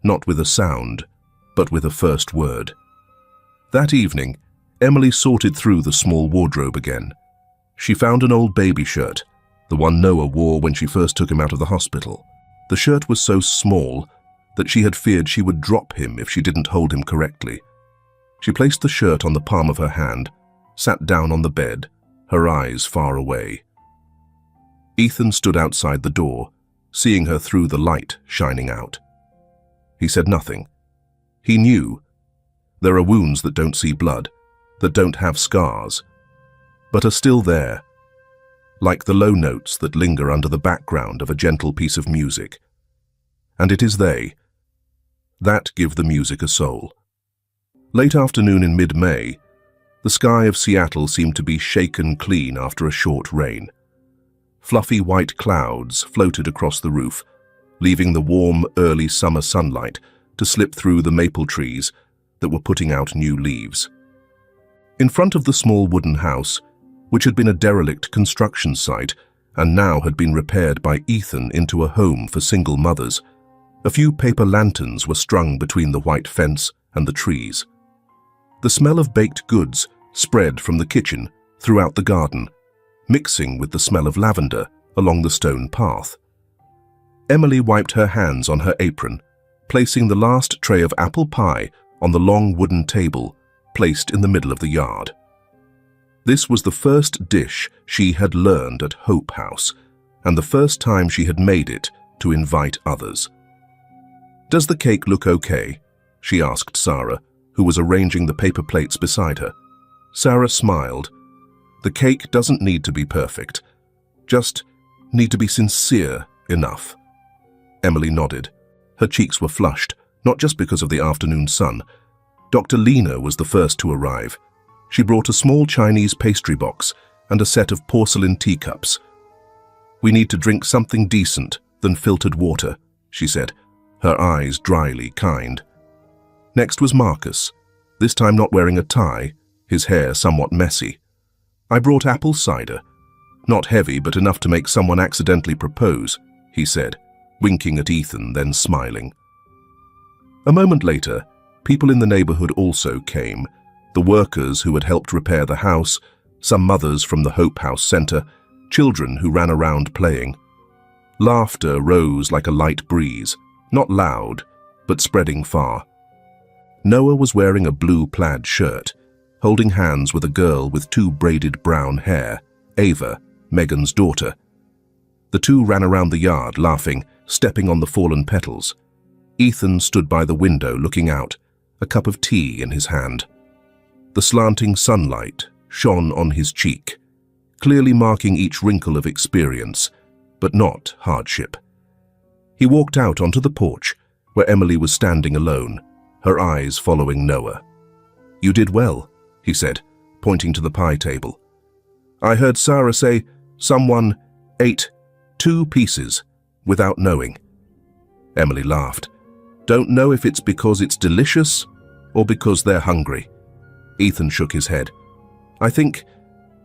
not with a sound, but with a first word. That evening, Emily sorted through the small wardrobe again. She found an old baby shirt, the one Noah wore when she first took him out of the hospital. The shirt was so small that she had feared she would drop him if she didn't hold him correctly. She placed the shirt on the palm of her hand, sat down on the bed, her eyes far away. Ethan stood outside the door, seeing her through the light shining out. He said nothing. He knew. There are wounds that don't see blood, that don't have scars, but are still there, like the low notes that linger under the background of a gentle piece of music. And it is they that give the music a soul. Late afternoon in mid-May, the sky of Seattle seemed to be shaken clean after a short rain. Fluffy white clouds floated across the roof, leaving the warm, early summer sunlight to slip through the maple trees that were putting out new leaves. In front of the small wooden house, which had been a derelict construction site and now had been repaired by Ethan into a home for single mothers, a few paper lanterns were strung between the white fence and the trees. The smell of baked goods spread from the kitchen throughout the garden, mixing with the smell of lavender along the stone path. Emily wiped her hands on her apron, placing the last tray of apple pie on the long wooden table placed in the middle of the yard. This was the first dish she had learned at Hope House, and the first time she had made it to invite others. "Does the cake look okay?" she asked Sarah, who was arranging the paper plates beside her. Sarah smiled. "The cake doesn't need to be perfect, just need to be sincere enough." Emily nodded. Her cheeks were flushed, not just because of the afternoon sun. Dr. Lena was the first to arrive. She brought a small Chinese pastry box and a set of porcelain teacups. "We need to drink something decent than filtered water," she said, her eyes dryly kind. Next was Marcus, this time not wearing a tie, his hair somewhat messy. "I brought apple cider. Not heavy, but enough to make someone accidentally propose," he said, winking at Ethan, then smiling. A moment later, people in the neighborhood also came, the workers who had helped repair the house, some mothers from the Hope House Center, children who ran around playing. Laughter rose like a light breeze, not loud, but spreading far. Noah was wearing a blue plaid shirt, holding hands with a girl with 2 braided brown hair, Ava, Megan's daughter. The two ran around the yard, laughing, stepping on the fallen petals. Ethan stood by the window looking out, a cup of tea in his hand. The slanting sunlight shone on his cheek, clearly marking each wrinkle of experience, but not hardship. He walked out onto the porch, where Emily was standing alone, her eyes following Noah. "You did well," he said, pointing to the pie table. "I heard Sarah say someone ate 2 pieces without knowing." Emily laughed. "Don't know if it's because it's delicious or because they're hungry." Ethan shook his head. "I think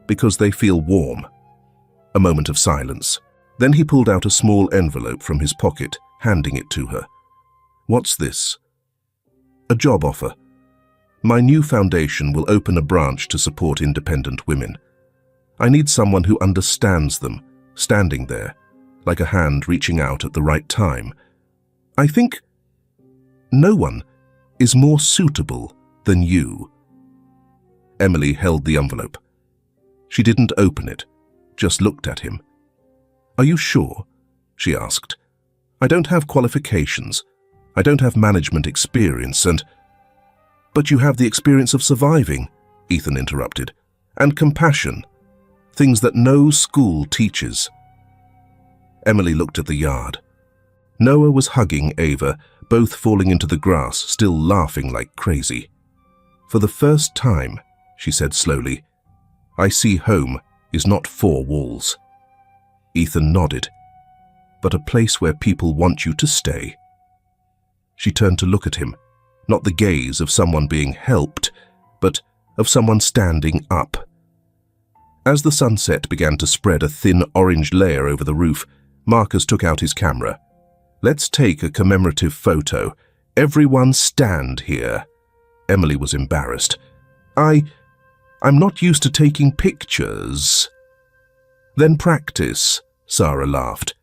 because they feel warm." A moment of silence. Then he pulled out a small envelope from his pocket, handing it to her. "What's this?" "A job offer. My new foundation will open a branch to support independent women. I need someone who understands them, standing there, like a hand reaching out at the right time. I think no one is more suitable than you." Emily held the envelope. She didn't open it, just looked at him. "Are you sure?" she asked. "I don't have qualifications. I don't have management experience and—" "But you have the experience of surviving," Ethan interrupted, "and compassion, things that no school teaches." Emily looked at the yard. Noah was hugging Ava, both falling into the grass, still laughing like crazy. "For the first time," she said slowly, "I see home is not 4 walls." Ethan nodded. "But a place where people want you to stay." She turned to look at him, not the gaze of someone being helped, but of someone standing up. As the sunset began to spread a thin orange layer over the roof, Marcus took out his camera. "Let's take a commemorative photo. Everyone stand here." Emily was embarrassed. I'm not used to taking pictures." "Then practice," Sarah laughed.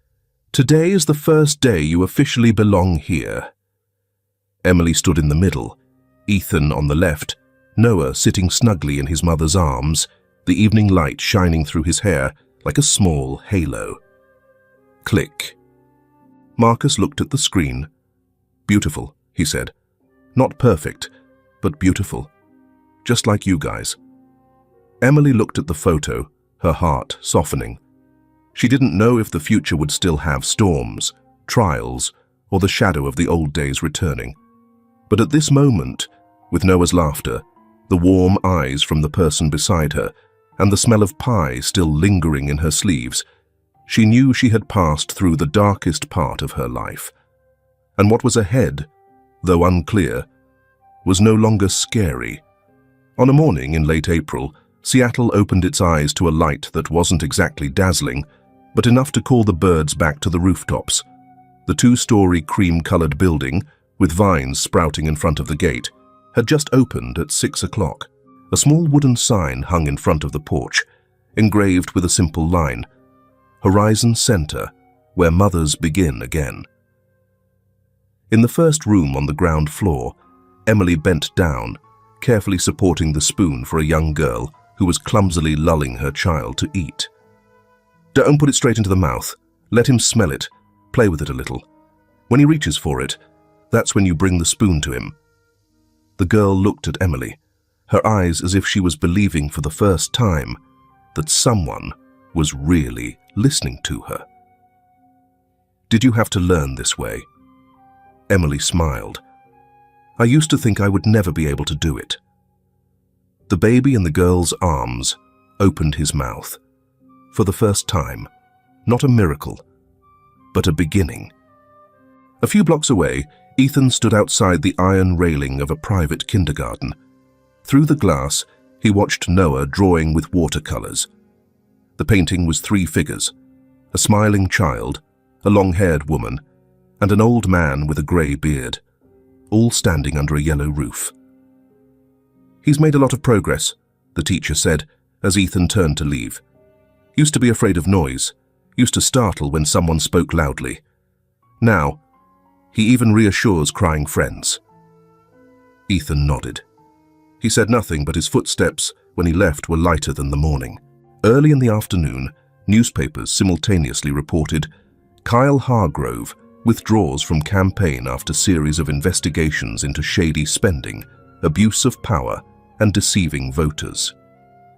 "Today is the first day you officially belong here." Emily stood in the middle, Ethan on the left, Noah sitting snugly in his mother's arms, the evening light shining through his hair like a small halo. Click. Marcus looked at the screen. "Beautiful," he said. "Not perfect, but beautiful. Just like you guys." Emily looked at the photo, her heart softening. She didn't know if the future would still have storms, trials, or the shadow of the old days returning. But at this moment, with Noah's laughter, the warm eyes from the person beside her, and the smell of pie still lingering in her sleeves, she knew she had passed through the darkest part of her life. And what was ahead, though unclear, was no longer scary. On a morning in late April, Seattle opened its eyes to a light that wasn't exactly dazzling, but enough to call the birds back to the rooftops. The 2-story cream-colored building, with vines sprouting in front of the gate, had just opened at 6 o'clock. A small wooden sign hung in front of the porch, engraved with a simple line, "Horizon Center, where mothers begin again." In the first room on the ground floor, Emily bent down, carefully supporting the spoon for a young girl who was clumsily lulling her child to eat. "Don't put it straight into the mouth. Let him smell it. Play with it a little. When he reaches for it, that's when you bring the spoon to him." The girl looked at Emily, her eyes as if she was believing for the first time that someone was really listening to her. "Did you have to learn this way?" Emily smiled. "I used to think I would never be able to do it." The baby in the girl's arms opened his mouth. For the first time, not a miracle, but a beginning. A few blocks away, Ethan stood outside the iron railing of a private kindergarten. Through the glass, he watched Noah drawing with watercolors. The painting was 3 figures, a smiling child, a long-haired woman, and an old man with a grey beard, all standing under a yellow roof. "He's made a lot of progress," the teacher said as Ethan turned to leave. "Used to be afraid of noise, used to startle when someone spoke loudly. Now, he even reassures crying friends." Ethan nodded. He said nothing, but his footsteps when he left were lighter than the morning. Early in the afternoon, newspapers simultaneously reported Kyle Hargrove withdraws from campaign after series of investigations into shady spending, abuse of power, and deceiving voters.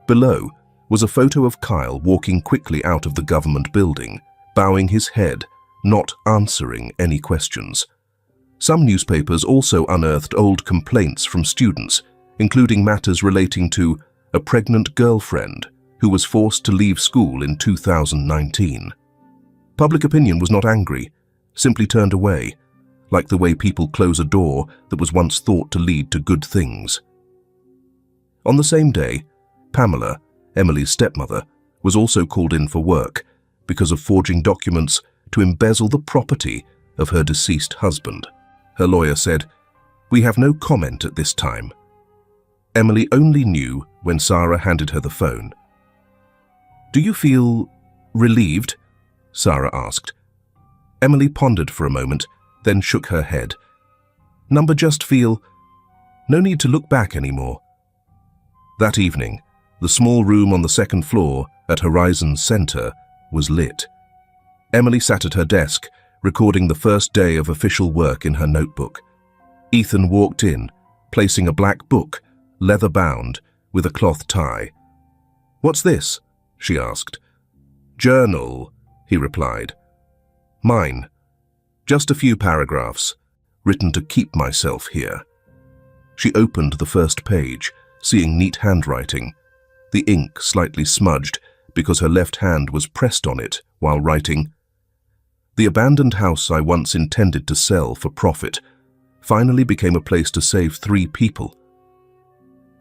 Below, was a photo of Kyle walking quickly out of the government building, bowing his head, not answering any questions. Some newspapers also unearthed old complaints from students, including matters relating to a pregnant girlfriend who was forced to leave school in 2019. Public opinion was not angry, simply turned away, like the way people close a door that was once thought to lead to good things. On the same day, Pamela, Emily's stepmother, was also called in for work because of forging documents to embezzle the property of her deceased husband. Her lawyer said, "We have no comment at this time." Emily only knew when Sarah handed her the phone. "Do you feel relieved?" Sarah asked. Emily pondered for a moment, then shook her head. "Number just feel no need to look back anymore." That evening, the small room on the second floor at Horizon Center was lit. Emily sat at her desk, recording the first day of official work in her notebook. Ethan walked in, placing a black book, leather-bound, with a cloth tie. "What's this?" she asked. "Journal," he replied. "Mine. Just a few paragraphs, written to keep myself here." She opened the first page, seeing neat handwriting, the ink slightly smudged because her left hand was pressed on it while writing, "The abandoned house I once intended to sell for profit finally became a place to save 3 people.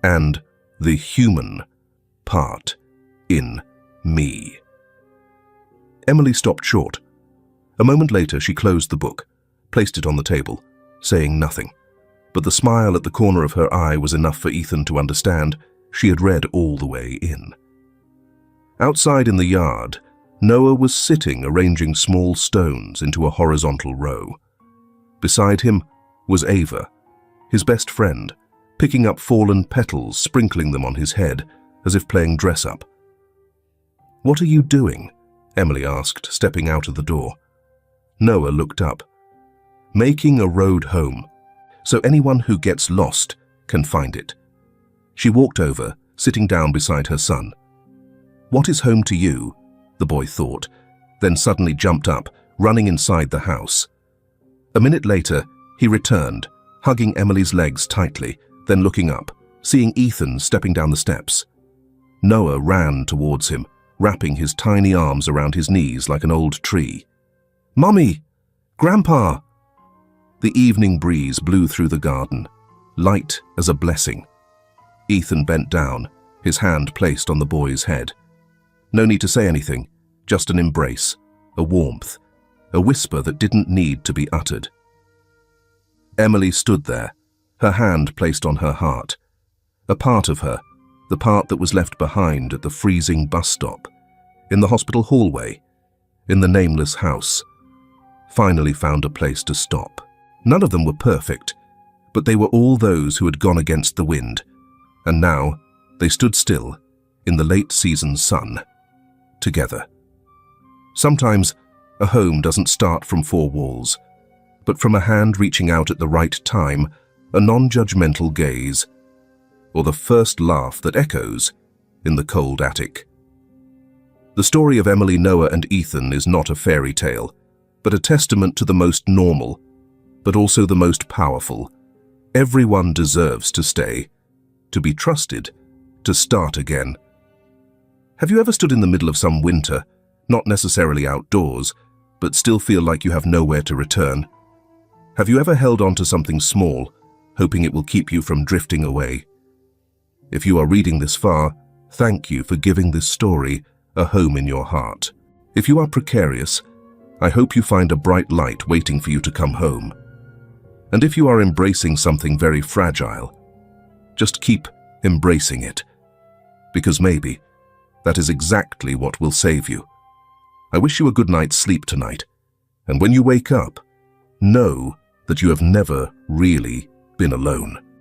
And the human part in me." Emily stopped short. A moment later, she closed the book, placed it on the table, saying nothing. But the smile at the corner of her eye was enough for Ethan to understand she had read all the way in. Outside in the yard, Noah was sitting arranging small stones into a horizontal row. Beside him was Ava, his best friend, picking up fallen petals, sprinkling them on his head, as if playing dress-up. "What are you doing?" Emily asked, stepping out of the door. Noah looked up. "Making a road home, so anyone who gets lost can find it." She walked over, sitting down beside her son. "What is home to you?" the boy thought, then suddenly jumped up, running inside the house. A minute later, he returned, hugging Emily's legs tightly, then looking up, seeing Ethan stepping down the steps. Noah ran towards him, wrapping his tiny arms around his knees like an old tree. "Mummy! Grandpa!" The evening breeze blew through the garden, light as a blessing. Ethan bent down, his hand placed on the boy's head. No need to say anything, just an embrace, a warmth, a whisper that didn't need to be uttered. Emily stood there, her hand placed on her heart. A part of her, the part that was left behind at the freezing bus stop, in the hospital hallway, in the nameless house, finally found a place to stop. None of them were perfect, but they were all those who had gone against the wind, and now they stood still in the late season sun, together. Sometimes a home doesn't start from 4 walls, but from a hand reaching out at the right time, a non-judgmental gaze, or the first laugh that echoes in the cold attic. The story of Emily, Noah, and Ethan is not a fairy tale, but a testament to the most normal, but also the most powerful. Everyone deserves to stay, to be trusted, to start again. Have you ever stood in the middle of some winter, not necessarily outdoors, but still feel like you have nowhere to return? Have you ever held on to something small, hoping it will keep you from drifting away? If you are reading this far, thank you for giving this story a home in your heart. If you are precarious, I hope you find a bright light waiting for you to come home. And if you are embracing something very fragile, just keep embracing it, because maybe that is exactly what will save you. I wish you a good night's sleep tonight, and when you wake up, know that you have never really been alone.